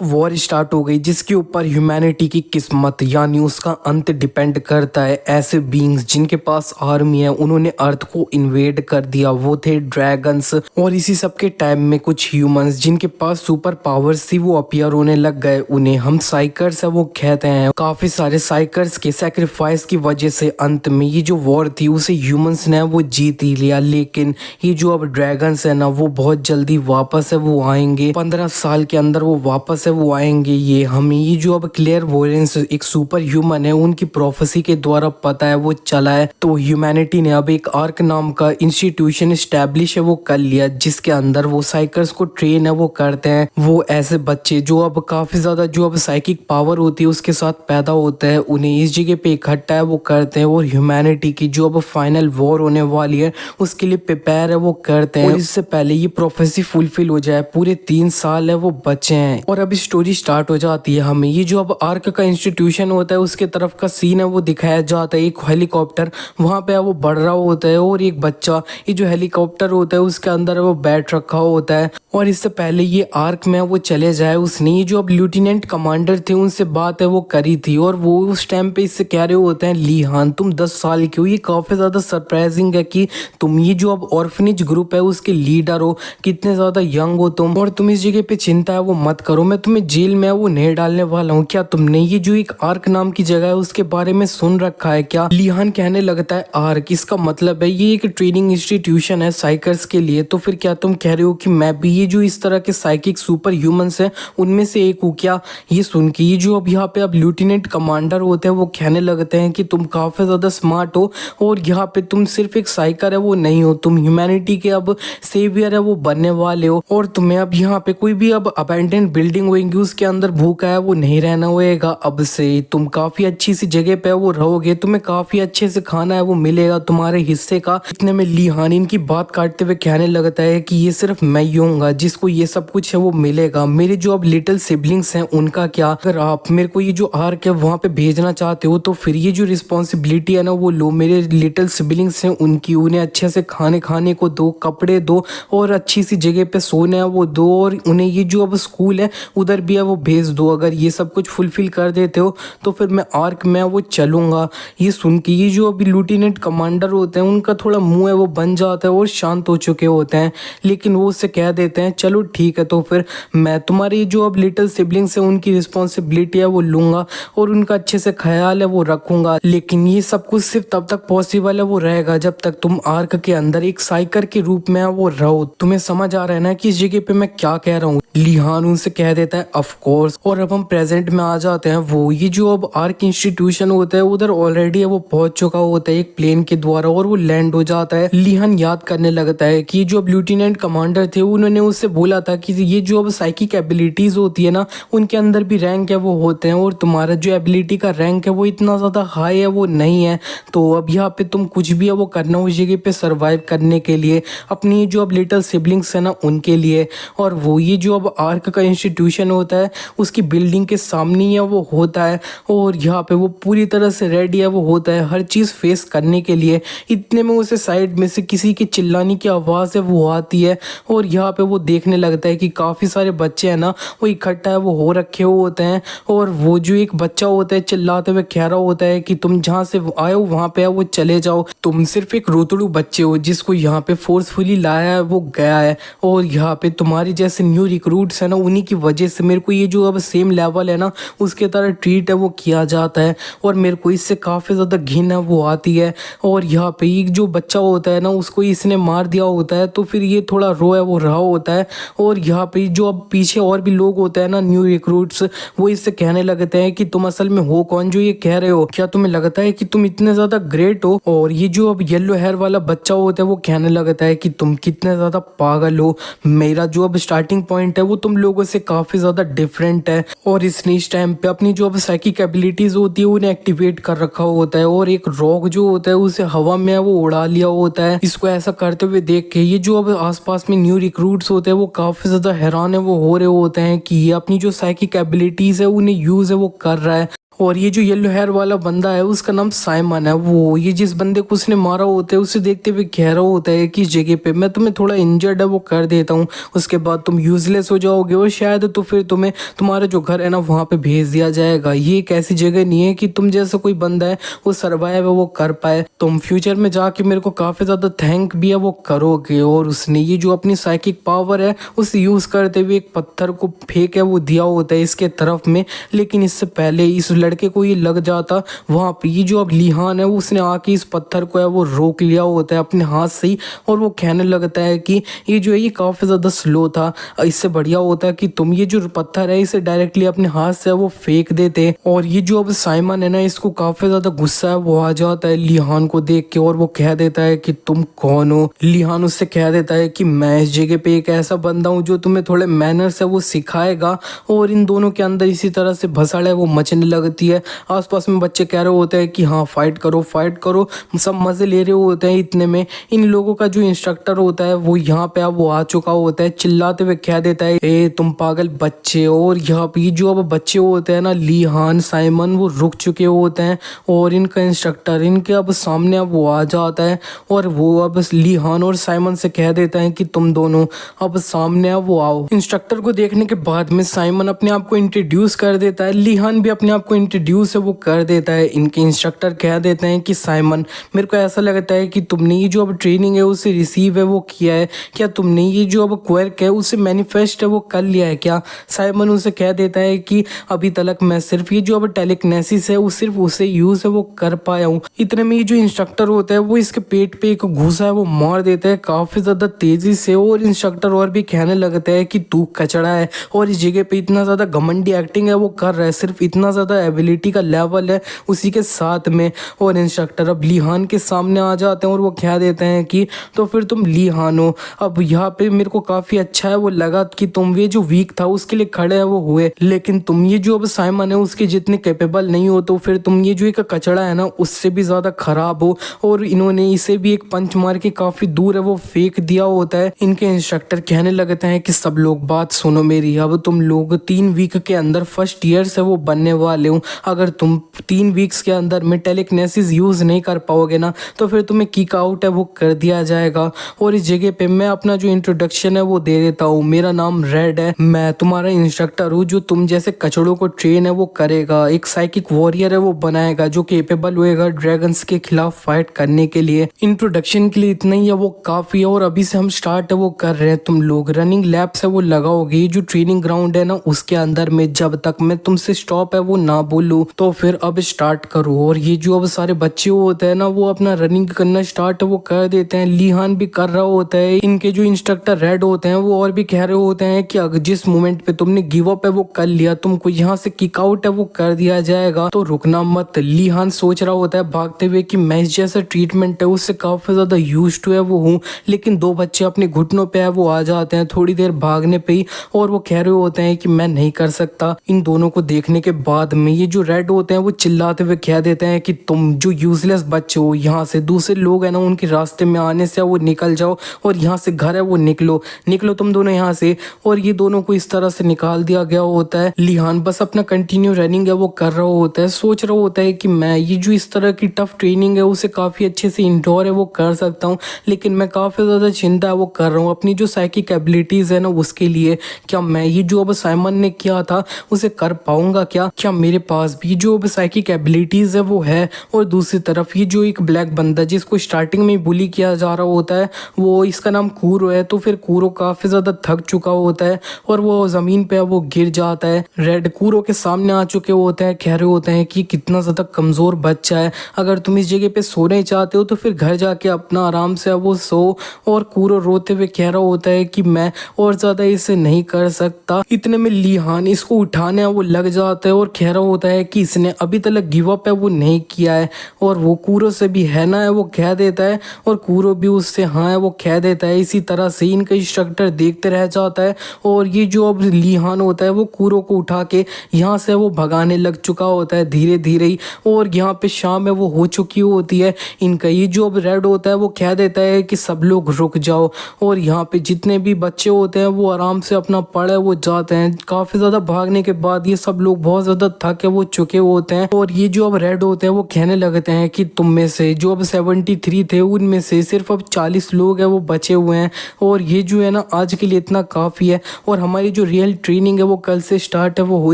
War start हो गई जिसके ऊपर ह्यूमैनिटी की किस्मत यानी उसका अंत डिपेंड करता है। ऐसे बीइंग्स जिनके पास आर्मी है उन्होंने अर्थ को इन्वेड कर दिया, वो थे ड्रैगन्स। और इसी सब के टाइम में कुछ ह्यूमंस जिनके पास सुपर पावर्स थी वो अपीयर होने लग गए। उन्हें हम साइकर्स है वो कहते हैं। काफी सारे साइकर्स के सेक्रीफाइस की वजह से अंत में ये जो वॉर थी उसे ह्यूमंस ने वो जीत ही लिया। लेकिन ये जो अब ड्रैगन्स है ना वो बहुत जल्दी वापस है वो आएंगे, 15 साल के अंदर वो वापस वो आएंगे। ये हमें ये जो अब क्लियर वोरेंस एक सुपर ह्यूमन है उनकी प्रोफेसी के द्वारा पता है वो चला है। तो ह्यूमैनिटी ने अब एक आर्क नाम का इंस्टीट्यूशन एस्टेब्लिश है वो कर लिया जिसके अंदर वो साइकर्स को ट्रेन है वो करते हैं। वो ऐसे बच्चे जो अब काफी ज्यादा जो अब साइकिक पावर होती है उसके साथ पैदा होते हैं, उन्हें इस जगह पे इकट्ठा है वो करते हैं और ह्यूमैनिटी की जो अब फाइनल वॉर होने वाली है उसके लिए प्रिपेयर है वो करते हैं। और इससे पहले ये प्रोफेसी फुलफिल हो जाए, पूरे 3 साल है वो बचे हैं और अब स्टोरी स्टार्ट हो जाती है। हमें ये जो अब आर्क का इंस्टीट्यूशन होता है उसके तरफ का सीन है वो दिखाया जाता है। एक हेलीकॉप्टर वहां पे वो बढ़ रहा होता है और एक बच्चा ये जो हेलीकॉप्टर होता है उसके अंदर वो बैठ रखा होता है। और इससे पहले ये आर्क में वो चले जाए उसने ये जो अब लेफ्टिनेंट कमांडर थे उनसे बात है वो करी थी और वो उस टाइम पे इससे कह रहे होते हैं ली हान तुम 10 साल के हो। ये काफी ज्यादा सरप्राइजिंग है कि तुम ये जो अब ऑर्फनेज ग्रुप है उसके लीडर हो, कितने ज्यादा यंग हो तुम और तुम इस जगह पे चिंता है वो मत करो, मैं तुम्हें जेल में वो नहीं डालने वाला हूँ। क्या तुमने ये जो एक आर्क नाम की जगह है उसके बारे में सुन रखा है क्या? लिहान कहने लगता है आर्क इसका मतलब है ये एक ट्रेनिंग इंस्टीट्यूशन है साइकर्स के लिए। तो फिर क्या तुम कह रहे हो कि मैं भी ये जो इस तरह के साइकिक सुपर ह्यूमंस है उनमें से एक हूँ क्या? ये सुन के ये जो अब यहाँ पे अब लेफ्टिनेंट कमांडर होते हैं वो कहने लगते हैं कि तुम काफी ज्यादा स्मार्ट हो और यहाँ पे तुम सिर्फ एक साइकर है वो नहीं हो, तुम ह्यूमैनिटी के अब सेवियर है वो बनने वाले हो और तुम्हें अब यहाँ पे कोई भी अब अबैंडन बिल्डिंग होगी उसके अंदर भूखा है वो नहीं रहना होएगा। अब से तुम काफी अच्छी सी जगह पे वो रहोगे, तुम्हें काफी अच्छे से खाना है वो मिलेगा तुम्हारे हिस्से का। इतने में लिहान इनकी बात काटते हुए कहने लगता है कि ये सिर्फ मैं ही होऊंगा जिसको ये सब कुछ है वो मिलेगा, मेरे जो अब लिटिल सिबलिंग्स हैं उनका क्या? अगर आप मेरे को ये जो आर्क है वहां पे भेजना चाहते हो तो फिर ये जो रिस्पॉन्सिबिलिटी है ना वो लो, मेरे लिटिल सिबलिंग्स हैं उनकी, उन्हें अच्छे से खाने को दो, कपड़े दो और अच्छी सी जगह पे सोने है वो दो और उन्हें ये जो अब स्कूल है उधर भी है वो भेज दो। अगर ये सब कुछ फुलफिल कर देते हो तो फिर मैं आर्क में वो चलूंगा। ये सुन के ये जो अभी लेफ्टिनेंट कमांडर होते हैं उनका थोड़ा मुंह है वो बन जाता है और शांत हो चुके होते हैं, लेकिन वो उससे कह देते हैं चलो ठीक है तो फिर मैं तुम्हारी जो अब लिटिल सिबलिंग्स है उनकी रिस्पॉन्सिबिलिटी है वो लूंगा और उनका अच्छे से ख्याल है वो रखूंगा। लेकिन ये सब कुछ सिर्फ तब तक पॉसिबल है वो रहेगा जब तक तुम आर्क के अंदर एक साइकर के रूप में वो रहो। तुम्हें समझ आ रहा है ना कि इस जगह पे मैं क्या कह रहा हूँ? लिहान उनसे कह देता है ऑफ कोर्स। और अब हम प्रेजेंट में आ जाते हैं। वो ये जो अब आर्क इंस्टीट्यूशन होता है उधर ऑलरेडी वो पहुंच चुका होता है एक प्लेन के द्वारा और वो लैंड हो जाता है। लिहान याद करने लगता है कि जो अब लेफ्टिनेंट कमांडर थे उन्होंने उससे बोला था कि ये जो अब साइकिक एबिलिटीज होती है ना उनके अंदर भी रैंक है वो होते हैं और तुम्हारा जो एबिलिटी का रैंक है वो इतना ज्यादा हाई है वो नहीं है। तो अब यहाँ पे तुम कुछ भी है वो करना उस जगह पे सर्वाइव करने के लिए, अपनी जो अब लिटिल सिबलिंग्स है ना उनके लिए। और वो ये जो अब आर्क का इंस्टीट्यूशन होता है उसकी बिल्डिंग के सामने ही वो होता है और यहाँ पे वो पूरी तरह से रेडी है वो होता है हर चीज फेस करने के लिए। इतने में उसे साइड में से किसी की चिल्लाने की आवाज है वो आती है और यहाँ पे वो देखने लगता है कि काफी सारे बच्चे हैं ना वो इकट्ठा है वो हो रखे होते हैं और वो जो एक बच्चा होता है चिल्लाते हुए कह रहा होता है कि तुम जहाँ से आए हो वहां पे वो चले जाओ, तुम सिर्फ एक रोतड़ू बच्चे हो जिसको यहाँ पे फोर्सफुली लाया है वो गया है और यहाँ पे तुम्हारी जैसे न्यू रिक्रूट्स है ना उन्हीं की वजह से मेरे को ये जो अब सेम लेवल है ना उसके तरह ट्रीट है वो किया जाता है और मेरे को इससे काफी ज्यादा घिन है वो आती है। और यहाँ पे एक जो बच्चा होता है ना उसको इसने मार दिया होता है तो फिर ये थोड़ा रो है वो रहा होता है और यहाँ पे जो अब पीछे और भी लोग होते हैं ना न्यू रिक्रूट्स वो इससे कहने लगते हैं कि तुम असल में हो कौन जो ये कह रहे हो, क्या तुम्हें लगता है कि तुम इतने ज्यादा ग्रेट हो? और ये जो अब येलो हेयर वाला बच्चा होता है वो कहने लगता है कि तुम कितने ज्यादा पागल हो, मेरा जो अब स्टार्टिंग पॉइंट है वो तुम लोगों से काफी ज्यादा डिफरेंट है। और इसने इस टाइम पे अपनी जो अब साइकिक एबिलिटीज होती है उन्हें एक्टिवेट कर रखा होता है और एक रॉक जो होता है उसे हवा में वो उड़ा लिया होता है। इसको ऐसा करते हुए देख के ये जो अब आसपास में न्यू रिक्रूट्स होते हैं वो काफी ज्यादा हैरान है वो हो रहे होते हैं कि ये अपनी जो साइकिक एबिलिटीज है उन्हें यूज है वो कर रहा है और ये जो येलो हेयर वाला बंदा है उसका नाम साइमन है। वो ये जिस बंदे को उसने मारा होता है उसे देखते हुए कह रहा होता है कि इस जगह पे मैं तुम्हें थोड़ा इंजर्ड है वो कर देता हूँ, उसके बाद तुम यूजलेस हो जाओगे और शायद तो फिर तुम्हें तुम्हारा जो घर है ना वहाँ पे भेज दिया जाएगा। ये एक ऐसी जगह नहीं है कि तुम जैसा कोई बंदा है वो सर्वाइव है वो कर पाए, तुम फ्यूचर में जाके मेरे को काफी ज्यादा थैंक भी है वो करोगे। और उसने ये जो अपनी साइकिक पावर है उसे यूज करते हुए एक पत्थर को फेंक है वो दिया होता है इसके तरफ में, लेकिन इससे पहले इस लड़के को ये लग जाता वहां पे ये जो अब लिहान है उसने आके इस पत्थर को है वो रोक लिया होता है अपने हाथ से ही, और वो कहने लगता है कि ये जो है ये काफी ज्यादा स्लो था, इससे बढ़िया होता है कि तुम ये जो पत्थर है इसे डायरेक्टली अपने हाथ से वो फेंक देते। और ये जो अब साइमन है ना इसको काफी ज्यादा गुस्सा है वो आ जाता है लिहान को देख के, और वो कह देता है कि तुम कौन हो। लिहान उससे कह देता है कि मैं इस जगह पे एक ऐसा बंदा हूँ जो तुम्हें थोड़े मैनर्स है वो सिखाएगा। और इन दोनों के अंदर इसी तरह से भसड़ है वो मचने लगती है। आसपास में बच्चे कह रहे होते हैं कि हाँ फाइट करो फाइट करो, सब मजे ले रहे होते हैं। इतने में इन लोगों का जो इंस्ट्रक्टर होता है वो यहाँ पे अब वो आ चुका होता है, चिल्लाते हुए कह देता है ए तुम पागल बच्चे। और यहाँ पे जो अब बच्चे होते हैं ना लिहान साइमन वो रुक चुके होते हैं, और इनका इंस्ट्रक्टर इनके अब सामने अब वो आ जाता है, और वो अब लिहान और साइमन से कह देता है कि तुम दोनों अब सामने अब वो आओ। इंस्ट्रक्टर को देखने के बाद में साइमन अपने आप को इंट्रोड्यूस कर देता है, लिहान भी अपने आप को इंट्रोड्यूस है वो कर देता है। इनके इंस्ट्रक्टर कह देते हैं कि साइमन मेरे को ऐसा लगता है कि तुमने ये जो अब ट्रेनिंग है उसे रिसीव है वो किया है, क्या तुमने ये जो अब क्वर्क है उसे मैनिफेस्ट है वो कर लिया है क्या। साइमन उसे कह देता है कि अभी तक मैं सिर्फ ये जो अब टेलीकिनेसिस है वो सिर्फ उसे यूज है वो कर पाया हूँ। इतने में ये जो इंस्ट्रक्टर होता है वो इसके पेट पे एक घूसा है वो मार देता है काफी ज्यादा तेजी से, और इंस्ट्रक्टर और भी कहने लगता है कि तू कचड़ा है और इस जगह पे इतना ज्यादा घमंडी एक्टिंग है वो कर रहा है, सिर्फ इतना ज्यादा एबिलिटी का लेवल है उसी के साथ में। और इंस्ट्रक्टर अब लिहान के सामने आ जाते हैं और वो कह देते हैं कि तो फिर तुम लिहान हो। अब यहाँ पे मेरे को काफी अच्छा है वो लगा कि तुम ये जो वीक था उसके लिए खड़े है वो हुए, लेकिन तुम ये जो अब साइमन है उसके जितने कैपेबल नहीं हो, तो फिर तुम ये जो एक कचड़ा है ना उससे भी ज्यादा खराब हो। और इन्होंने इसे भी एक पंच मार के काफी दूर है वो फेंक दिया होता है। इनके इंस्ट्रक्टर कहने लगते हैं कि सब लोग बात सुनो मेरी, अब तुम लोग 3 वीक के अंदर फर्स्ट ईयर से वो बनने वाले हो, अगर तुम 3 वीक्स के अंदर में टेलीकिनेसिस यूज नहीं कर पाओगे ना तो फिर तुम्हें किक आउट है वो कर दिया जाएगा। और इस जगह पे मैं अपना जो इंट्रोडक्शन है वो दे देता हूँ, मेरा नाम रेड है, मैं तुम्हारा इंस्ट्रक्टर हूँ जो तुम जैसे कचड़ों को ट्रेन है वो करेगा, एक साइकिक वॉरियर है वो बनाएगा जो केपेबल होएगा ड्रैगन्स के खिलाफ फाइट करने के लिए। इंट्रोडक्शन के लिए इतना ही है वो काफी है, और अभी से हम स्टार्ट है वो कर रहे हैं। तुम लोग रनिंग लैब्स है वो लगाओगे ये जो ट्रेनिंग ग्राउंड है ना उसके अंदर में, जब तक मैं तुमसे स्टॉप है वो ना बोलूं तो फिर अब स्टार्ट करो। और ये जो अब सारे बच्चे होते हैं ना वो अपना रनिंग करना स्टार्ट वो कर देते हैं, लिहान भी कर रहा होता है। इनके जो इंस्ट्रक्टर रेड होते हैं वो और भी कह रहे होते हैं कि अगर जिस मोमेंट पे तुमने गिव अप है वो कर लिया, तुमको यहाँ से किक आउट है वो कर दिया जाएगा तो रुकना मत। लिहान सोच रहा होता है भागते हुए कि मैं इस जैसा ट्रीटमेंट है उससे काफी ज्यादा यूज्ड टू है वो हूँ, लेकिन 2 बच्चे अपने घुटनों पे है वो आ जाते हैं थोड़ी देर भागने पे ही, और वो कह रहे होते हैं कि मैं नहीं कर सकता। इन दोनों को देखने के बाद में ये जो रेड होते हैं वो चिल्लाते हुए कह देते हैं कि तुम जो यूजलेस बच्चे हो यहाँ से दूसरे लोग है ना उनके रास्ते में आने से वो निकल जाओ, और यहाँ से घर है वो निकलो निकलो तुम दोनों यहाँ से। और ये दोनों को इस तरह से निकाल दिया गया होता है। लिहान बस अपना कंटिन्यू रनिंग है वो कर रहा होता है, सोच रहा होता है कि मैं ये जो इस तरह की टफ ट्रेनिंग है उसे काफी अच्छे से इंडोर है वो कर सकता हूँ, लेकिन मैं काफी ज्यादा चिंता है वो कर रहा हूँ अपनी जो साइकिक एबिलिटीज है ना उसके लिए। क्या मैं ये जो अब साइमन ने किया था उसे कर पाऊंगा क्या मेरे पास भी जो अब साइकिक एबिलिटीज है वो है। और दूसरी तरफ ये जो एक ब्लैक बंदा जिसको स्टार्टिंग में बुली किया जा रहा होता है वो इसका नाम कूरो है, तो फिर कूरो काफी ज्यादा थक चुका होता है और वो जमीन पे वो गिर जाता है। रेड कूरो के सामने आ चुके होते हैं, कह रहे होते हैं कि कितना ज्यादा कमजोर बच्चा है, अगर तुम इस जगह पे सोने चाहते हो तो फिर घर जाके अपना आराम से वो सो। और कूरो रोते हुए कह रहा होता है कि मैं और ज्यादा इसे नहीं कर सकता। इतने में लिहान इसको उठाने वो लग जाता है और कह रहा होता है कि इसने अभी तक गिव अप है वो नहीं किया है, और वो कूरो से भी है ना है वो कह देता है और कूरो भी उससे हाँ है वो कह देता है। इसी तरह से इनका इंस्ट्रक्टर देखते रह जाता है, और ये जो अब लिहान होता है वो कूरो को उठा के यहाँ से वो भगाने लग चुका होता है धीरे धीरे ही। और यहाँ पे शाम है वो हो चुकी होती है। इनका ये जो अब रेड होता है वो कह देता है कि सब लोग रुक जाओ, और यहाँ पे जितने भी बच्चे होते हैं वो आराम से अपना पढ़े वो जाते हैं। काफी ज्यादा भागने के बाद ये सब लोग बहुत ज्यादा थके वो चुके होते हैं और ये जो अब रेड होते हैं वो कहने लगते हैं कि तुम में से जो अब 73 थे उनमें से सिर्फ अब 40 लोग हैं वो बचे हुए हैं और ये जो है ना आज के लिए इतना काफ़ी है और हमारी जो रियल ट्रेनिंग है वो कल से स्टार्ट है वो हो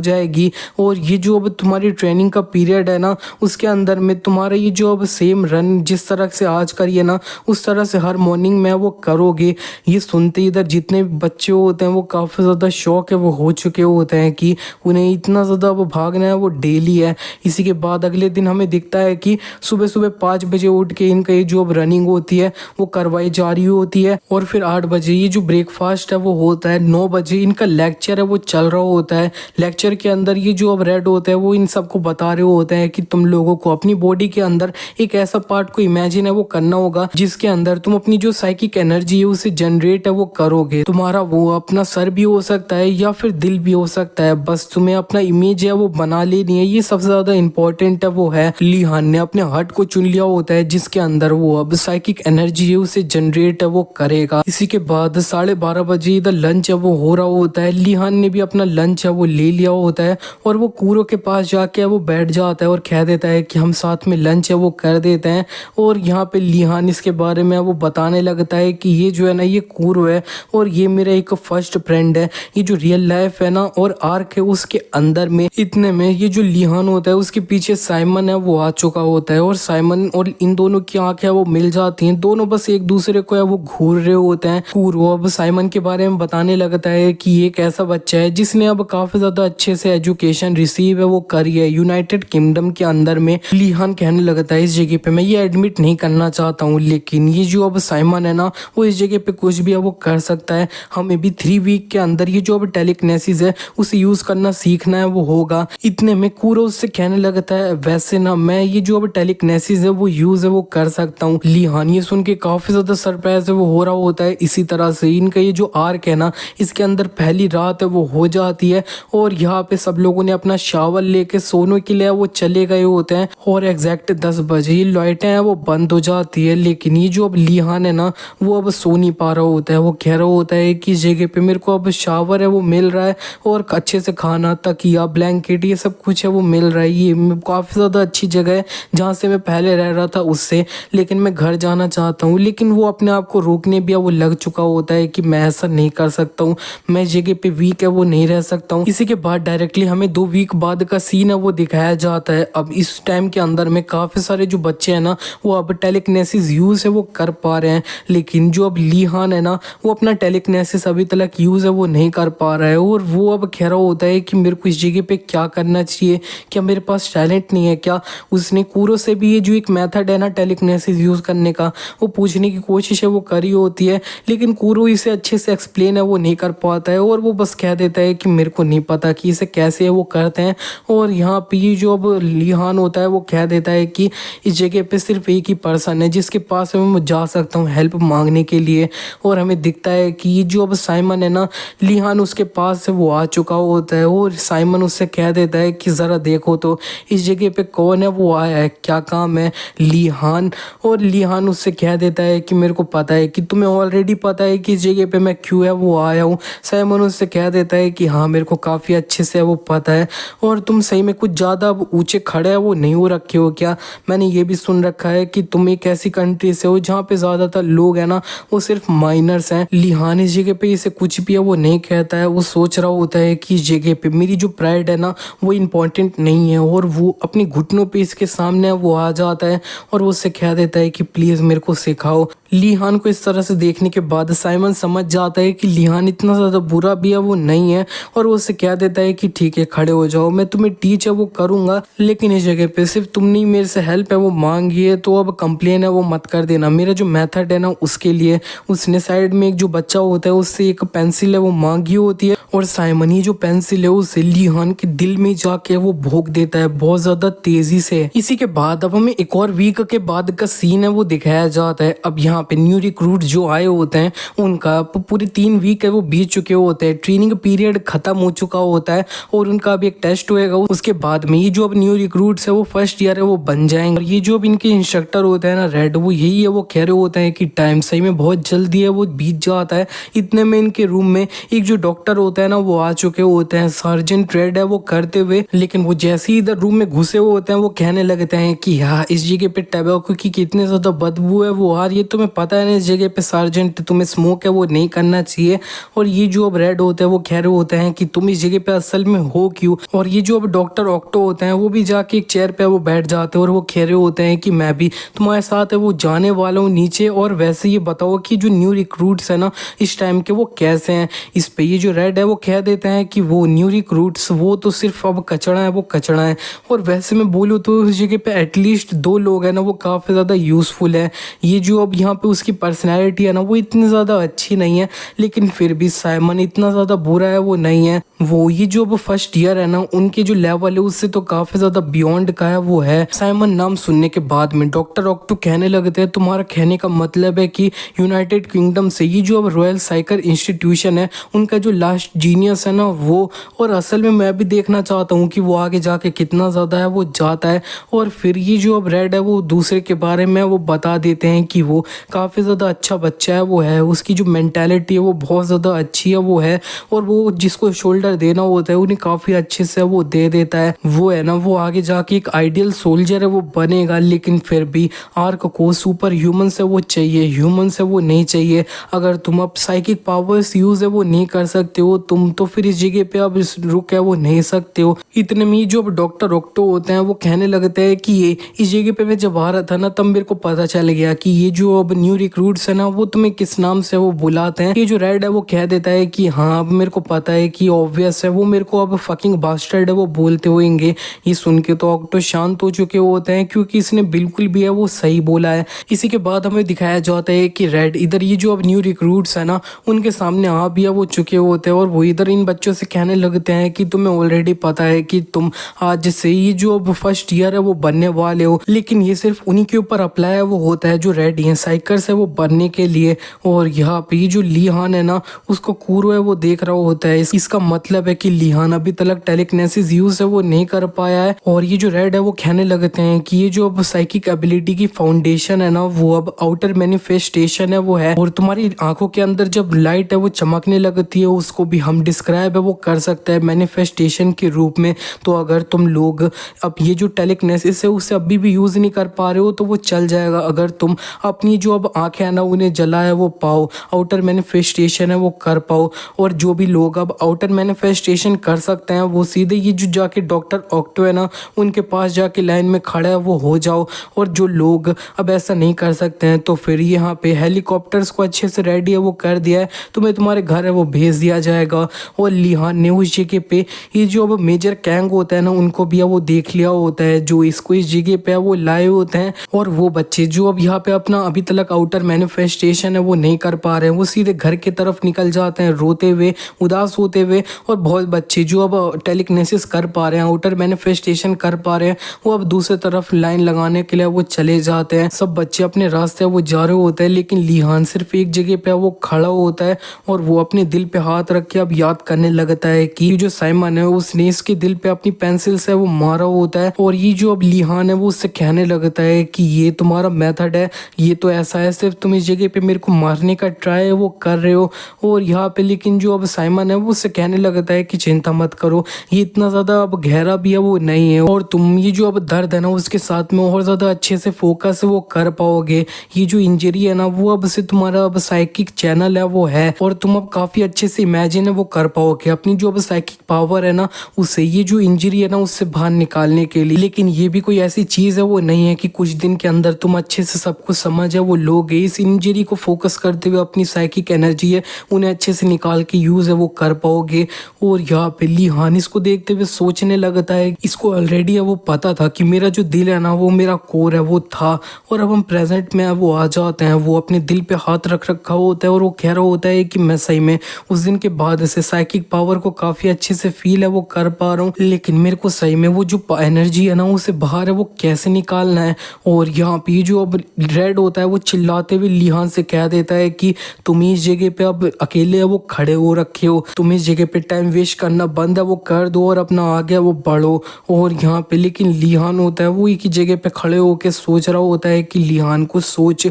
जाएगी और ये जो अब तुम्हारी ट्रेनिंग का पीरियड है ना उसके अंदर में तुम्हारा ये जो अब सेम रन जिस तरह से आज करिए ना उस तरह से हर मॉर्निंग में वो करोगे। ये सुनते ही इधर जितने भी बच्चे होते हैं वो काफ़ी ज़्यादा शौक है वो हो चुके होते हैं कि उन्हें इतना ज़्यादा वो भागना है वो डेली है। इसी के बाद अगले दिन हमें दिखता है कि सुबह सुबह 5 बजे उठ के इनका ये जो अब रनिंग होती है वो करवाई जा रही होती है और फिर 8 बजे ये जो ब्रेकफास्ट है वो होता है। 9 बजे इनका लेक्चर है वो चल रहा होता है। लेक्चर के अंदर ये जो अब रेड होता है वो इन सबको बता रहे होते हैं कि तुम लोगों को अपनी बॉडी के अंदर एक ऐसा पार्ट को इमेजिन है वो करना होगा जिसके अंदर तुम अपनी जो साइकिक एनर्जी है उसे जनरेट है वो करोगे। तुम्हारा वो अपना सर भी हो सकता है या फिर दिल भी हो सकता है, बस तुम्हें अपना इमेज है वो बना लेनी है। ये सबसे ज्यादा इंपॉर्टेंट है वो है। लीहान ने अपने हार्ट को चुन लिया होता है जिसके अंदर वो अब साइकिक एनर्जी है उसे जनरेट है वो करेगा। इसी के बाद 12:30 बजे इधर लंच है वो हो रहा होता है। लीहान ने भी अपना लंच है वो ले लिया होता है और वो कूरो के पास जाके वो बैठ जाता है और कह देता है कि हम साथ में लंच है वो कर देते हैं। और यहाँ पे लीहान इसके बारे में वो बताने लगता है कि ये जो है ना ये कूरो है और ये मेरा एक फर्स्ट फ्रेंड है। ये जो रियल लाइफ है ना और आर्क है उसके अंदर में इतने में ये जो लीहान होता है उसके पीछे साइमन है वो आ चुका होता है और साइमन और इन दोनों की आंखें वो मिल जाती हैं। दोनों बस एक दूसरे को है वो घूर रहे होते हैं। कूरो अब साइमन के बारे में बताने लगता है कि ये एक ऐसा बच्चा है जिसने अब काफी ज्यादा अच्छे से एजुकेशन रिसीव है वो करी है यूनाइटेड किंगडम के अंदर में। लीहान कहने लगता है इस जगह पे मैं ये एडमिट नहीं करना चाहता हूँ लेकिन ये जो अब साइमन है ना वो इस जगह पे कुछ भी है वो कर सकता है। हमें भी 3 वीक के अंदर ये जो अब टेलीकिनेसिस है उसे यूज करना सीखना है वो होगा। इतने में कूरो उससे कहने लगता है वैसे ना मैं ये जो अब टेलीकिनेसिस है वो यूज है वो कर सकता हूँ। लीहान ये सुन के काफी ज्यादा सरप्राइज है वो हो रहा होता है। इसी तरह से इनका ये जो आर्क है ना इसके अंदर पहली रात है वो हो जाती है और यहाँ पे सब लोगों ने अपना शावर लेके सोने के लिए वो चले गए होते हैं और एग्जैक्ट 10 बजे ये लाइटें हैं वो बंद हो जाती है। लेकिन ये जो अब लीहान है ना वो अब सो नहीं पा रहा होता है। वो कह रहा होता है कि इस जगह पे मेरे को अब शावर है वो मिल रहा है और अच्छे से खाना तकिया ब्लैंकेट ये सब कुछ है वो मिल रहा है। ये काफ़ी ज़्यादा अच्छी जगह है जहाँ से मैं पहले रह रहा था उससे, लेकिन मैं घर जाना चाहता हूँ। लेकिन वो अपने आप को रोकने भी वो लग चुका होता है कि मैं ऐसा नहीं कर सकता हूँ, मैं इस जगह पे वीक है वो नहीं रह सकता हूँ। इसी के बाद डायरेक्टली हमें 2 वीक बाद का सीन है वो दिखाया जाता है। अब इस टाइम के अंदर में काफ़ी सारे जो बच्चे हैं ना वो अब टेलीकिनेसिस यूज है वो कर पा रहे हैं, लेकिन जो अब लीहान है ना वो अपना टेलीकिनेसिस अभी तक यूज है वो नहीं कर पा रहा है। और वो अब कह रहा होता है कि मेरे को इस जगह पे क्या करना चाहिए, क्या मेरे पास टैलेंट नहीं है क्या। उसने कूरो से भी ये जो एक मेथड है ना टेलीकिनेसिस यूज करने का वो पूछने की कोशिश है वो करी होती है, लेकिन कूरो इसे अच्छे से एक्सप्लेन है वो नहीं कर पाता है और वो बस कह देता है कि मेरे को नहीं पता कि इसे कैसे है वो करते हैं। और यहाँ पे ये जो अब लीहान होता है वो कह देता है कि इस जगह पे सिर्फ एक ही पर्सन है जिसके पास मैं जा सकता हूँ हेल्प मांगने के लिए। और हमें दिखता है कि ये जो अब साइमन है ना लीहान उसके पास से वो आ चुका होता है और साइमन उससे कह देता है कि ज़रा देखो तो इस जगह पे कौन है वो आया है, क्या काम है लीहान। और लीहान उससे कह देता है कि मेरे को पता है कि तुम्हें ऑलरेडी पता है कि इस जगह पे मैं क्यों है वो आया हूँ। साइमन उससे कह देता है कि हाँ मेरे को काफ़ी अच्छे से वो पता है और तुम सही में कुछ ज़्यादा ऊंचे खड़े है वो नहीं हो रखे हो क्या। मैंने ये भी सुन रखा है कि तुम एक ऐसी कंट्री से हो जहाँ पे ज़्यादातर लोग है ना वो सिर्फ माइनर्स हैं। लीहान इस जगह पे इसे कुछ भी है वो नहीं कहता है। वो सोच रहा होता है कि इस जगह पे मेरी जो प्राइड है ना वो इम्पोर्टेंट नहीं है और वो अपने घुटनों पे इसके सामने वो आ जाता है और वो उससे कह देता है कि प्लीज़ मेरे को सिखाओ। लीहान को इस तरह से देखने के बाद साइमन समझ जाता है कि लीहान इतना ज़्यादा बुरा भी है वो नहीं है और वो उससे कह देता है कि ठीक है खड़े हो जाओ, मैं तुम्हें टीच है वो करूँगा, लेकिन इस जगह पे सिर्फ तुमने ही मेरे से हेल्प है वो मांगी है तो अब कंप्लेन है वो मत कर देना। मेरा जो मेथड है ना उसके लिए उसने साइड में एक जो बच्चा होता है उससे एक पेंसिल है वो मांगी होती है और साइमन ही जो पेंसिल है उसे लीहान के दिल में जाके वो भोंक देता है बहुत ज़्यादा तेजी से। इसी के बाद अब हमें एक और वीक के बाद का सीन है वो दिखाया जाता है। अब यहाँ पे न्यू रिक्रूट जो आए होते हैं उनका पूरे 3 वीक है वो बीत चुके होते हैं, ट्रेनिंग पीरियड खत्म हो चुका होता है और उनका अभी एक टेस्ट होएगा। उसके बाद में ये जो अब न्यू रिक्रूट्स है वो फर्स्ट ईयर है वो बन जाएंगे। और ये जो अब इनके इंस्ट्रक्टर होते हैं ना रेड, वो यही है, वो कह रहे होते हैं कि टाइम सही में बहुत जल्दी है वो बीत जाता है। इतने में इनके रूम में एक जो डॉक्टर होता है ना वो आ चुके होते हैं, सर्जेंट रेड है वो करते हुए। लेकिन वो जैसे ही इधर रूम में घुसे हुए होते हैं वो कहने लगते हैं कि हाँ इस जगह पे टबैको की कितनी ज्यादा बदबू है वो आ रही है, तुम्हें पता है ना इस जगह पे सर्जेंट तुम्हें स्मोक है वो नहीं करना चाहिए। और ये जो अब रेड होते हैं वो कह रहे होते हैं कि तुम इस जगह पे असल में हो क्यों। और ये जो अब डॉक्टर ऑक्टो होते हैं वो भी जाके एक चेयर पे वो बैठ जाते हैं और वो कह रहे होते हैं कि मैं भी तुम्हारे साथ है वो जाने वाला हूँ नीचे, और वैसे ये बताओ कि जो न्यू रिक्रूट्स है ना इस टाइम के वो कैसे हैं। इस पे ये जो रेड है वो कह देते हैं कि वो न्यू रिक्रूट्स वो तो सिर्फ अब कचड़ा है, वो कचड़ा है। और वैसे मैं बोलूँ तो उस जगह पे एटलीस्ट 2 लोग हैं ना वो काफ़ी ज़्यादा यूज़फुल है। ये जो अब यहाँ पे उसकी पर्सनैलिटी है ना वो इतनी ज़्यादा अच्छी नहीं है, लेकिन फिर भी साइमन इतना ज़्यादा बुरा है वो नहीं है। वो ये जो अब फर्स्ट ईयर है ना उनके जो लेवल है उससे तो काफ़ी ज़्यादा बियॉन्ड का है वो है। साइमन नाम सुनने के बाद में डॉक्टर ऑक्टो कहने लगते हैं तुम्हारा कहने का मतलब है कि यूनाइटेड किंगडम से ये जो अब रॉयल साइकर इंस्टीट्यूशन है उनका जो लास्ट जीनियस है ना वो, और असल में मैं भी देखना चाहता हूँ कि वो आगे जाके कितना ज़्यादा है वो जाता है। और फिर ये जो अब रेड है वो दूसरे के बारे में वो बता देते हैं कि वो काफ़ी ज़्यादा अच्छा बच्चा है वो है, उसकी जो मेंटालिटी है वो बहुत ज़्यादा अच्छी है वो है, और वो जिसको शोल्डर देना होता है उन्हें काफ़ी अच्छे से वो दे देता है। वो है ना वो आगे जाके एक आइडियल सोल्जर है वो बनेगा, लेकिन फिर भी आर्क को सुपर ह्यूमन से वो चाहिए, ह्यूमन से वो नहीं चाहिए। अगर तुम अब साइकिक पावर्स यूज है वो नहीं कर सकते हो तुम, तो फिर इस जगह पे अब रुक है वो नहीं सकते हो। इतने में जो डॉक्टर ऑक्टो होते हैं वो कहने लगते हैं कि ये इस जगह पे मैं जब आ रहा था ना तब मेरे को पता चल गया कि ये जो अब न्यू रिक्रूट्स है ना वो तुम्हें किस नाम से वो बुलाते हैं। ये जो रेड है वो कह देता है कि हाँ अब मेरे को पता है कि ऑब्वियस है, वो मेरे को अब फकिंग बास्टर्ड है वो बोलते होंगे। ये सुन के तो ऑक्टो शांत हो चुके होते हैं क्योंकि इसने बिल्कुल भी है वो सही बोला है। इसी के बाद हमें दिखाया जाता है कि रेड इधर ये जो अब न्यू रिक्रूट्स है ना उनके सामने आ भी वो चुके होते हैं, और वो इधर इन बच्चों से कहने लगते हैं कि तुम्हें ऑलरेडी पता है कि तुम आज से ये जो अब फर्स्ट ईयर है वो बनने वाले हो, लेकिन ये सिर्फ उन्हीं के ऊपर अप्लाई है वो होता है जो रेड हैं साइकर्स है वो बनने के लिए। और यहाँ पे ये जो लिहान है ना उसको कूरो है वो देख रहा होता है, इसका मतलब है कि लिहान अभी तक टेलीकिनेसिस यूज है वो नहीं कर पाया है। और ये जो रेड है वो कहने लगते हैं कि ये जो अब साइकिक एबिलिटी की फाउंडेशन है ना वो अब आउटर मैनिफेस्टेशन है वो है, और तुम्हारी आंखों के अंदर जब लाइट है वो चमकने लगती है उसको भी हम डिस्क्राइब है वो कर सकते हैं मैनिफेस्टेशन के रूप में। तो अगर तुम लोग अब ये जो टेलीकिनेसिस है उसे अभी भी यूज नहीं कर पा रहे हो तो वो चल जाएगा, अगर तुम अपनी जो अब आंखें है ना उन्हें जलाए वो पाओ, आउटर मैनिफेस्टेशन है वो कर पाओ। और जो भी लोग अब आउटर मैनिफेस्टेशन कर सकते हैं वो सीधे ये जो जाके डॉक्टर ऑक्टो है ना उनके पास जाके लाइन में खड़ा है वो हो जाओ। और जो लोग अब ऐसा नहीं कर सकते हैं तो फिर यहाँ पे हेलीकॉप्टर्स को अच्छे से रेडी है वो कर दिया है, तुम्हें तुम्हारे घर है वो भेज दिया जाएगा। और लिहान ने उस जगह पे ये जो अब मेजर कैंग होता है ना उनको भी वो देख लिया होता है जो इसको इस जगह पे वो लाए होते हैं। और वो बच्चे जो अब यहाँ पे अपना अभी तक आउटर मैनिफेस्टेशन है वो नहीं कर पा रहे हैं वो सीधे घर की तरफ निकल जाते हैं रोते हुए, उदास होते हुए। और बहुत बच्चे जो अब टेलीकिनेसिस कर पा रहे हैं, आउटर मैनिफेस्टेशन कर पा रहे हैं, वो अब दूसरे तरफ लाइन लगाने के लिए वो चले जाते हैं। सब बच्चे अपने रास्ते वो जा रहे होते हैं, लेकिन लिहान सिर्फ एक जगह पे वो खड़ा होता है और वो अपने दिल पे हाथ रख के अब याद करने लगता है कि जो साइमन है उसने इसके दिल पे अपनी पेंसिल से वो मारा होता है। और ये जो अब लिहान है वो उससे कहने लगता है कि ये तुम्हारा मेथड है, ये तो ऐसा है सिर्फ तुम इस जगह पे मेरे को मारने का ट्राई वो कर रहे हो। और यहाँ पे लेकिन जो अब साइमन है वो उससे कहने लगता है कि चिंता मत करो, ये इतना ज़्यादा अब गहरा भी है वो नहीं है, और तुम ये जो अब दर्द है ना उसके साथ में और ज़्यादा अच्छे से फोकस वो कर पाओगे। ये जो इंजरी है ना वो अब से तुम्हारा अब साइकिक चैनल है वो है, और तुम अब काफ़ी अच्छे से इमेजिन है वो कर पाओगे अपनी जो अब साइकिक पावर है ना उससे ये जो इंजरी है ना उससे बाहर निकालने के लिए। लेकिन ये भी कोई ऐसी चीज़ है वो नहीं है कि कुछ दिन के अंदर तुम अच्छे से सब कुछ समझ है वो लोगे। इस इंजरी को फोकस करते हुए अपनी साइकिक एनर्जी है उन्हें अच्छे से निकाल के यूज़ है वो कर पाओगे। और यहाँ पे लिहान इसको देखते हुए सोचने लगता है, इसको ऑलरेडी है वो पता था कि मेरा जो दिल है ना वो मेरा कोर है वो था, और अब हम प्रेजेंट में वो आ जाते हैं। वो अपने दिल पे हाथ रख रखा होता है और वो कह रहा होता है कि मैं सही में उस दिन के बाद से साइकिक पावर को काफ़ी अच्छे से फील है वो कर पा रहा हूँ, लेकिन मेरे को सही में वो जो एनर्जी है ना उसे बाहर है वो कैसे निकालना है। और यहाँ पे जो अब रेड होता है वो चिल्लाते हुए लिहान से कह देता है कि तुम इस जगह पे अब अकेले वो खड़े हो रखे हो, तुम इस जगह पे टाइम वेस्ट करना बंद है वो कर दो और अपना आगे वो बढ़ो। और यहाँ पे लेकिन लिहान होता है वो एक ही जगह पे खड़े होकर सोच रहा होता है कि लिहान को सोच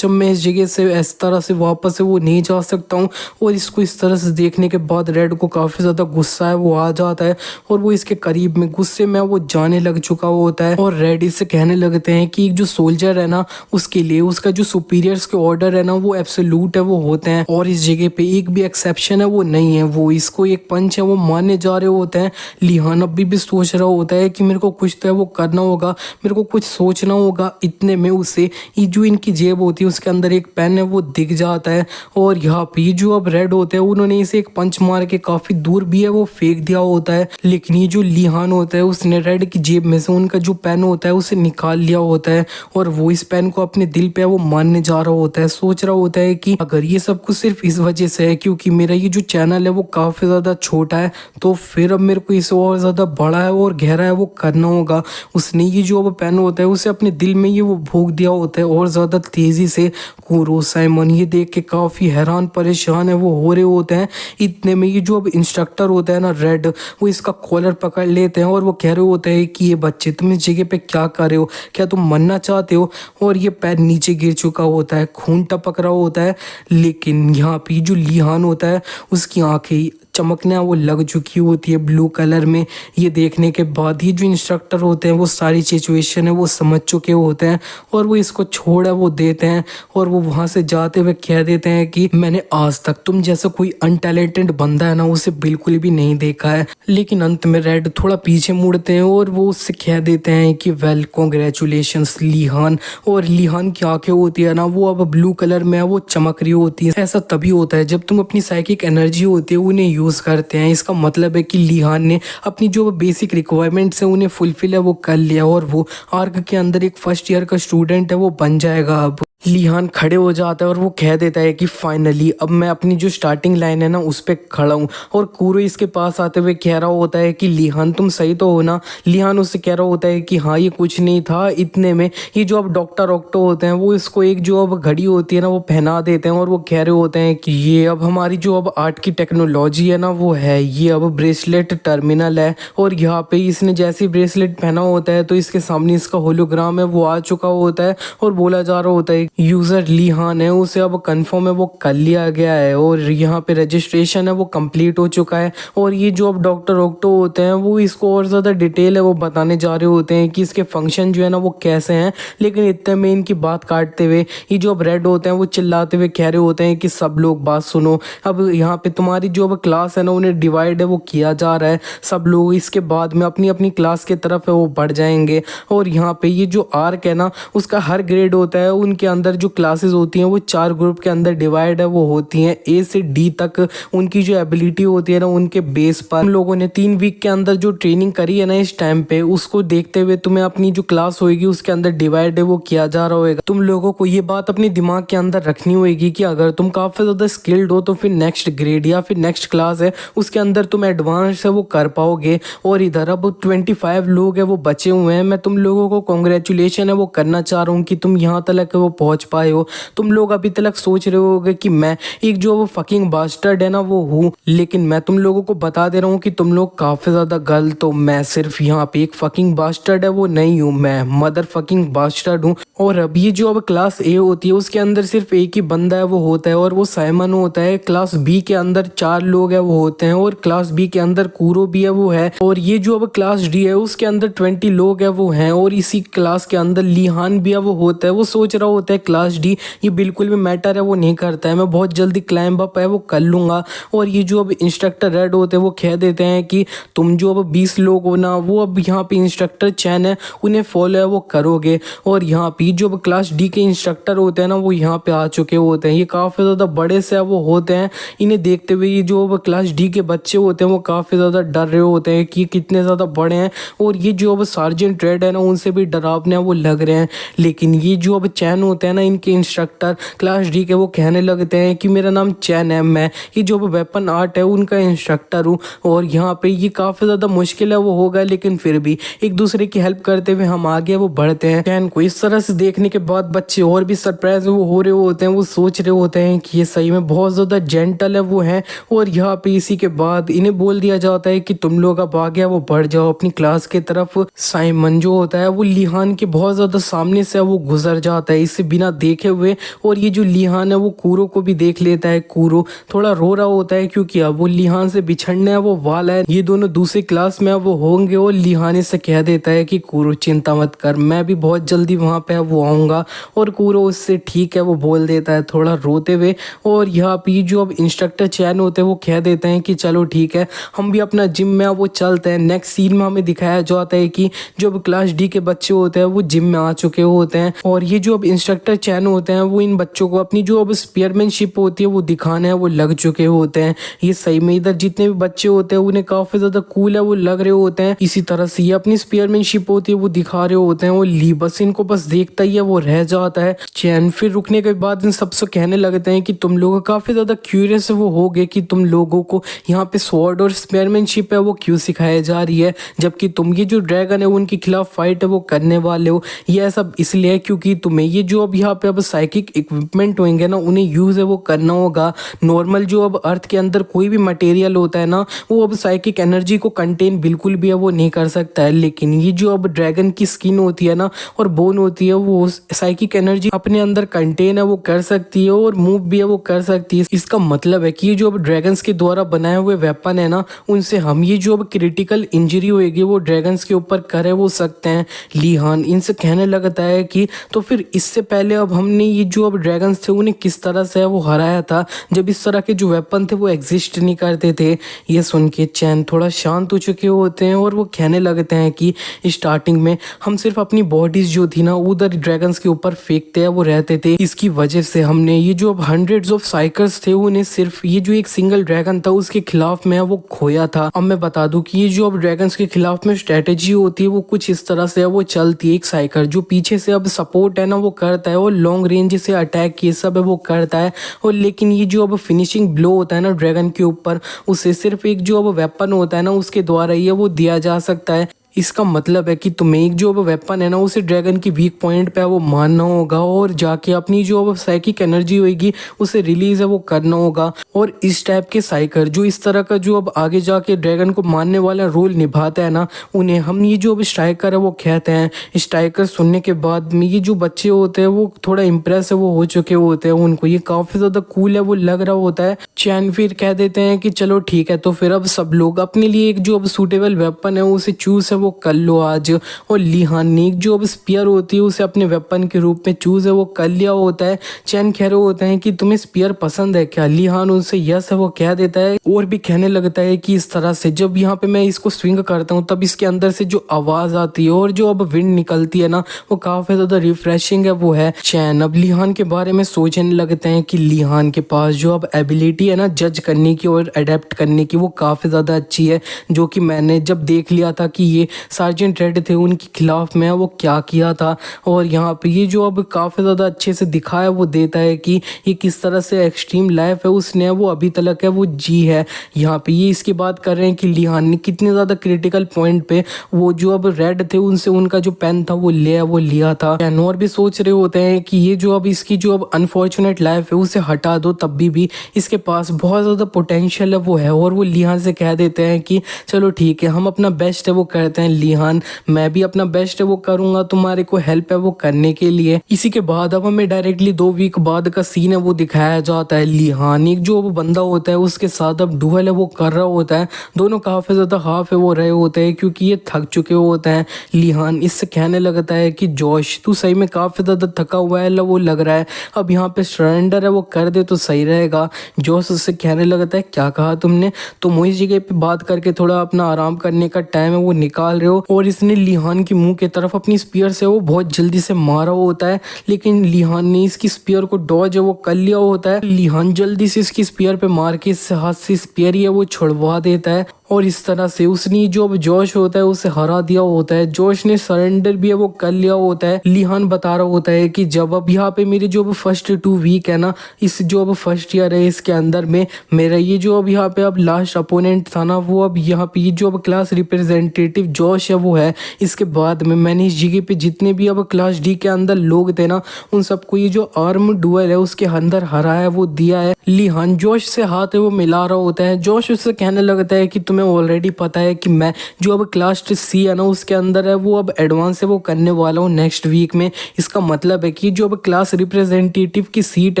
अब मैं इस जगह से इस तरह से वापस से वो नहीं जा सकता हूँ। और इसको इस तरह से देखने के बाद रेड को काफ़ी ज़्यादा गुस्सा है वो आ जाता है और वो इसके करीब में गुस्से में वो जाने लग चुका होता है। और रेड इससे कहने लगते हैं कि एक जो सोल्जर है ना उसके लिए उसका जो सुपीरियर्स के ऑर्डर है ना वो एब्सोल्यूट है वो होते हैं और इस जगह पे एक भी एक्सेप्शन है वो नहीं है। वो इसको एक पंच है वो मानने जा रहे होते हैं। लिहान अभी भी सोच रहा होता है कि मेरे को कुछ तो है वो करना होगा, मेरे को कुछ सोचना होगा। इतने में उसे ये जो इनकी जेब होती है उसके अंदर एक पेन है वो दिख जाता है और यहाँ पे जो अब रेड होते हैं उन्होंने इसे एक पंच मार के काफी दूर भी है वो फेंक दिया होता है। लेकिन ये जो लिहान होता है उसने रेड की जेब में से उनका जो पेन होता है उसे निकाल लिया होता है और वो इस पेन को अपने दिल पे वो मानने जा रहा होता है। सोच रहा होता है कि अगर ये सब कुछ सिर्फ इस वजह से है क्योंकि मेरा ये जो चैनल है वो काफी ज्यादा छोटा है तो फिर अब मेरे को इसे और ज्यादा बड़ा है और गहरा है वो करना होगा। उसने ये जो अब पेन होता है उसे अपने दिल में ये वो भोग दिया होता है और ज्यादा तेजी से। कुरो साइमन ये देख के काफी हैरान परेशान है वो हो रहे होते हैं। इतने में ये जो अब इंस्ट्रक्टर होता है ना रेड वो इसका कॉलर पकड़ लेते हैं और वो कह रहे होते हैं कि ये बच्चे तुम इस जगह पे क्या कर रहे हो, क्या तुम मरना चाहते हो। और ये पैर नीचे गिर चुका होता है, खून टपक रहा होता है। लेकिन यहाँ पे जो लिहान होता है उसकी आंखें चमकने वो लग चुकी होती है ब्लू कलर में। ये देखने के बाद ही जो इंस्ट्रक्टर होते हैं वो सारी सिचुएशन है वो समझ चुके होते हैं और वो इसको छोड़ है वो देते हैं और वो वहां से जाते हुए कह देते हैं कि मैंने आज तक तुम जैसा कोई अनटैलेंटेड बंदा है ना उसे बिल्कुल भी नहीं देखा है। लेकिन अंत में रेड थोड़ा पीछे मुड़ते हैं और वो उससे कह देते हैं कि वेल कॉन्ग्रेचुलेशंस लिहान। और लिहान की आंखें होती है ना वो अब ब्लू कलर में वो चमक रही होती है। ऐसा तभी होता है जब तुम अपनी साइकिक एनर्जी होती है उन्हें यूज करते हैं। इसका मतलब है कि लिहान ने अपनी जो बेसिक रिक्वायरमेंट्स है उन्हें फुलफिल है वो कर लिया और वो आर्क के अंदर एक फर्स्ट ईयर का स्टूडेंट है वो बन जाएगा। अब लिहान खड़े हो जाता है और वो कह देता है कि फाइनली अब मैं अपनी जो स्टार्टिंग लाइन है ना उस पे खड़ा हूँ। और कूरो इसके पास आते हुए कह रहा होता है कि लिहान तुम सही तो हो ना। लिहान उससे कह रहा होता है कि हाँ ये कुछ नहीं था। इतने में ये जो अब डॉक्टर ऑक्टो होते हैं वो इसको एक जो अब घड़ी होती है ना वो पहना देते हैं और वो कह रहे होते हैं कि ये अब हमारी जो अब आर्ट की टेक्नोलॉजी है ना वो है, ये अब ब्रेसलेट टर्मिनल है। और यहाँ पे इसने जैसे ब्रेसलेट पहना होता है तो इसके सामने इसका होलोग्राम है वो आ चुका होता है और बोला जा रहा होता है यूजर लिहान है उसे अब कंफर्म है वो कर लिया गया है और यहाँ पे रजिस्ट्रेशन है वो कंप्लीट हो चुका है। और ये जो अब डॉक्टर ऑक्टो होते हैं वो इसको और ज़्यादा डिटेल है वो बताने जा रहे होते हैं कि इसके फंक्शन जो है ना वो कैसे हैं। लेकिन इतने में इनकी बात काटते हुए ये जो अब रेड होते हैं वो चिल्लाते हुए कह रहे होते हैं कि सब लोग बात सुनो, अब यहाँ पे तुम्हारी जो अब क्लास है ना उन्हें डिवाइड है वो किया जा रहा है। सब लोग इसके बाद में अपनी अपनी क्लास की तरफ है वो बढ़ जाएंगे। और यहाँ पे ये जो आर्क है ना उसका हर ग्रेड होता है, उनके अंदर जो क्लासेस होती हैं वो 4 ग्रुप के अंदर डिवाइड है वो होती हैं। ए से डी तक उनकी जो एबिलिटी होती है ना उनके बेस पर। हम लोगों ने 3 वीक के अंदर जो ट्रेनिंग करी है ना इस टाइम पे उसको देखते हुए तुम्हें अपनी जो क्लास होगी उसके अंदर डिवाइड है वो किया जा रहा होगा। तुम लोगों को ये बात अपने दिमाग के अंदर रखनी होगी कि अगर तुम काफी ज्यादा स्किल्ड हो तो फिर नेक्स्ट ग्रेड या फिर नेक्स्ट क्लास है उसके अंदर तुम एडवांस है वो कर पाओगे। और इधर अब 25 लोग है वो बचे हुए हैं। मैं तुम लोगों को कॉन्ग्रेचुलेशन है वो करना चाह रहा हूँ कि तुम यहाँ तक वो पहुंच पाए हो। तुम लोग अभी तक सोच रहे होगे कि मैं एक जो वो फकिंग बास्टर्ड है ना वो हूँ, लेकिन मैं तुम लोगों को बता दे रहा हूँ कि तुम लोग काफी ज्यादा गलत हो। मैं सिर्फ यहाँ पे एक फकिंग बास्टर्ड है वो नहीं हूँ, मैं मदर फकिंग बास्टर्ड हूँ। और अब ये जो अब क्लास ए होती है उसके अंदर सिर्फ एक ही बंदा है वो होता है और वो साइमन होता है। क्लास बी के अंदर 4 लोग है वो होते हैं और क्लास बी के अंदर कूरो भी है वो है। और ये जो अब क्लास डी है उसके अंदर 20 लोग है वो हैं और इसी क्लास के अंदर लिहान भी है वो होता है। वो सोच रहा होता है क्लास डी ये बिल्कुल भी मैटर है वो नहीं करता है, मैं बहुत जल्दी क्लाइंब अप है वो कर लूंगा। और ये जो अब इंस्ट्रक्टर रेड होते हैं वो कह देते हैं कि तुम जो अब 20 लोग हो ना वो अब यहाँ पे इंस्ट्रक्टर चैन है उन्हें फॉलो है वो करोगे। और यहाँ पे जो अब क्लास डी के इंस्ट्रक्टर होते हैं ना वो यहाँ पे आ चुके होते हैं। ये काफ़ी ज़्यादा बड़े से वो होते हैं। इन्हें देखते हुए ये जो अब क्लास डी के बच्चे होते हैं वो काफ़ी ज़्यादा डर रहे होते हैं कि कितने ज़्यादा बड़े हैं। और ये जो अब सार्जेंट रेड है ना उनसे भी डरावने वो लग रहे हैं। लेकिन ये जो अब चैन होते हैं हैं ना इनके इंस्ट्रक्टर क्लास डी के, वो कहने लगते हैं कि मेरा नाम चैन है, मैं ये जो वेपन आर्ट है उनका इंस्ट्रक्टर हूँ और यहाँ पे ये काफ़ी ज़्यादा मुश्किल है वो होगा, लेकिन फिर भी एक दूसरे की हेल्प करते हुए हम आगे वो बढ़ते हैं। चैन को इस तरह से देखने के बाद बच्चे और भी सरप्राइज वो हो रहे होते हैं, वो सोच रहे होते हैं कि ये सही में बहुत ज़्यादा जेंटल है वो है। और यहाँ पे इसी के बाद इन्हें बोल दिया जाता है कि तुम लोग अब आगे वो बढ़ जाओ अपनी क्लास की तरफ। साइमन जो होता है वो लिहान के बहुत ज़्यादा सामने से वो गुजर जाता है इसे बिना देखे हुए, और ये जो लिहान है वो कूरो को भी देख लेता है। कूरो थोड़ा रो रहा होता है क्योंकि अब वो लिहान से बिछड़ने वो वाला है, ये दोनों दूसरी क्लास में वो होंगे। और लिहान से कह देता है कि कूरो चिंता मत कर, मैं भी बहुत जल्दी वहाँ पे वो आऊँगा। और कूरो उससे ठीक है वो बोल देता है थोड़ा रोते हुए। और यहाँ पे जो अब इंस्ट्रक्टर चैन होते हैं वो कह देते हैं कि चलो ठीक है हम भी अपना जिम में वो चलते हैं। नेक्स्ट सीन में हमें दिखाया जाता है कि जो अब क्लास डी के बच्चे होते हैं वो जिम में आ चुके होते हैं, और ये जो अब इंस्ट्रक्टर चैन होते हैं वो इन बच्चों को अपनी जो अब स्पीयरमैनशिप होती है वो दिखाने है वो लग चुके होते हैं। ये सही में इधर जितने भी बच्चे होते हैं उन्हें काफी ज्यादा कूल है वो लग रहे होते हैं। इसी तरह से ये अपनी स्पीयरमैनशिप होती है वो दिखा रहे होते हैं, और ली बस इनको बस देखता ही है वो रह जाता है। चैन फिर रुकने के बाद इन सबसे कहने लगते हैं कि तुम लोग काफी ज्यादा क्यूरियस वो हो गए कि तुम लोगों को यहाँ पे स्वॉर्ड और स्पीयरमैनशिप है वो क्यों सिखाया जा रही है, जबकि तुम ये जो ड्रैगन है उनके खिलाफ फाइट है वो करने वाले हो। ये सब इसलिए क्योंकि तुम्हें ये जो अब यहाँ पे अब साइकिक इक्विपमेंट होंगे ना उन्हें यूज है वो करना होगा। नॉर्मल जो अब अर्थ के अंदर कोई भी मटेरियल होता है ना वो अब साइकिक एनर्जी को कंटेन बिल्कुल भी है वो नहीं कर सकता है, लेकिन ये जो अब ड्रैगन की स्किन होती है ना और बोन होती है वो साइकिक एनर्जी अपने अंदर कंटेन है वो कर सकती है और मूव भी है वो कर सकती है। इसका मतलब है कि ये जो अब ड्रैगन्स के द्वारा बनाए हुए वेपन है ना उनसे हम ये जो अब क्रिटिकल इंजरी होगी वो ड्रैगन्स के ऊपर करे वो सकते हैं। लिहान इनसे कहने लगता है कि तो फिर इससे पहले अब हमने ये जो अब ड्रैगन्स थे उन्हें किस तरह से वो हराया था जब इस तरह के जो वेपन थे वो एग्जिस्ट नहीं करते थे। ये सुन के चैन थोड़ा शांत हो चुके होते हैं और वो कहने लगते हैं कि स्टार्टिंग में हम सिर्फ अपनी बॉडीज जो थी ना उधर ड्रैगन्स के ऊपर फेंकते हैं वो रहते थे, इसकी वजह से हमने ये जो अब हंड्रेड्स ऑफ साइकिल्स थे उन्हें सिर्फ ये जो एक सिंगल ड्रैगन था उसके खिलाफ में वो खोया था। अब मैं बता दूं कि ये जो अब ड्रैगन्स के खिलाफ में स्ट्रेटेजी होती है वो कुछ इस तरह से वो चलती है। एक साइकिल जो पीछे से अब सपोर्ट है ना वो करता है और लॉन्ग रेंज से अटैक ये सब है वो करता है, और लेकिन ये जो अब फिनिशिंग ब्लो होता है ना ड्रैगन के ऊपर उसे सिर्फ एक जो अब वेपन होता है ना उसके द्वारा ही वो दिया जा सकता है। इसका मतलब है कि तुम्हें एक जो अब वेपन है ना उसे ड्रैगन की वीक पॉइंट पे वो मारना होगा और जाके अपनी जो अब साइकिक एनर्जी होगी उसे रिलीज है वो करना होगा। और इस टाइप के साइकर जो इस तरह का जो अब आगे जाके ड्रैगन को मारने वाला रोल निभाता है ना उन्हें हम ये जो अब स्ट्राइकर है वो कहते हैं। स्ट्राइकर सुनने के बाद में ये जो बच्चे होते हैं वो थोड़ा इम्प्रेस है वो हो चुके होते हैं, उनको ये काफी ज्यादा कूल है वो लग रहा होता है। चैन फिर कह देते हैं कि चलो ठीक है तो फिर अब सब लोग अपने लिए एक जो अब सूटेबल वेपन है उसे चूज है वो कर लो आज। और लिहान ने जो अब स्पीयर होती है उसे अपने वेपन के रूप में चूज है वो कर लिया होता है। चैन कह रहे होते हैं कि तुम्हें स्पीयर पसंद है क्या, लिहान उनसे यस है वो कह देता है और भी कहने लगता है कि इस तरह से जब यहाँ पे मैं इसको स्विंग करता हूँ तब इसके अंदर से जो आवाज आती है और जो अब विंड निकलती है ना वो काफी ज्यादा रिफ्रेशिंग है वो है। चैन अब लिहान के बारे में सोचने लगते हैं कि लिहान के पास जो अब एबिलिटी है ना जज करने की और अडेप्ट करने की वो काफी ज्यादा अच्छी है, जो कि मैंने जब देख लिया था कि ये सार्जेंट रेड थे उनके खिलाफ में वो क्या किया था। और यहाँ पे ये जो अब काफ़ी ज़्यादा अच्छे से दिखाया वो देता है कि ये किस तरह से एक्सट्रीम लाइफ है उसने वो अभी तक है वो जी है। यहाँ पे ये इसकी बात कर रहे हैं कि लिहान ने कितने ज़्यादा क्रिटिकल पॉइंट पे वो जो अब रेड थे उनसे उनका जो पेन था वो लिया था। और भी सोच रहे होते हैं कि ये जो अब इसकी जो अब अनफॉर्चुनेट लाइफ है उसे हटा दो तब भी इसके पास बहुत ज़्यादा पोटेंशियल है वो है। और वो लिहान से कह देते हैं कि चलो ठीक है हम अपना बेस्ट है वो करते हैं लिहान, मैं भी अपना बेस्ट है वो करूंगा तुम्हारे को हेल्प है वो करने के लिए। इसी के बाद अब हमें डायरेक्टली 2 वीक बाद का सीन है वो दिखाया जाता है। लिहान एक जो बंदा होता है उसके साथ अब डुएल है वो कर रहा होता है, दोनों काफी ज्यादा हाफ है वो रहे होते हैं क्योंकि ये थक चुके होते हैं। लिहान इससे कहने लगता है कि जोश तू सही में काफी ज्यादा थका हुआ है वो लग रहा है, अब यहाँ पे सरेंडर है वो कर दे तो सही रहेगा। जोश उससे कहने लगता है क्या कहा तुमने, तुम इस जगह पे बात करके थोड़ा अपना आराम करने का टाइम है वो निकाल रहे हो। और इसने लिहान की मुंह की तरफ अपनी स्पीयर से वो बहुत जल्दी से मारा होता है, लेकिन लिहान ने इसकी स्पीयर को डॉज है वो कर लिया होता है। लिहान जल्दी से इसकी स्पीयर पे मार के इससे हाथ से स्पीयर ही है वो छुड़वा देता है और इस तरह से उसने जो अब जोश होता है उसे हरा दिया होता है। जोश ने सरेंडर भी है वो कर लिया होता है। लिहान बता रहा होता है कि जब अब यहाँ पे मेरे जो अब फर्स्ट 2 वीक है ना, इस जो अब फर्स्ट ईयर है इसके अंदर में मेरा ये जो अब यहाँ पे अब लास्ट अपोनेंट था ना, वो अब यहाँ पे ये जो अब क्लास रिप्रेजेंटेटिव जोश है वो है। इसके बाद में मैंने इस जगह पे जितने भी अब क्लास डी के अंदर लोग थे ना, उन सबको ये जो आर्म डुअल है उसके अंदर हराया वो दिया है। लिहान जोश से हाथ है वो मिला रहा होता है। जोश उससे कहने लगता है कि तुम्हें ऑलरेडी पता है कि मैं जो अब क्लास सी है ना उसके अंदर है वो अब एडवांस है वो करने वाला हूँ नेक्स्ट वीक में। इसका मतलब है कि जो अब क्लास रिप्रेजेंटेटिव की सीट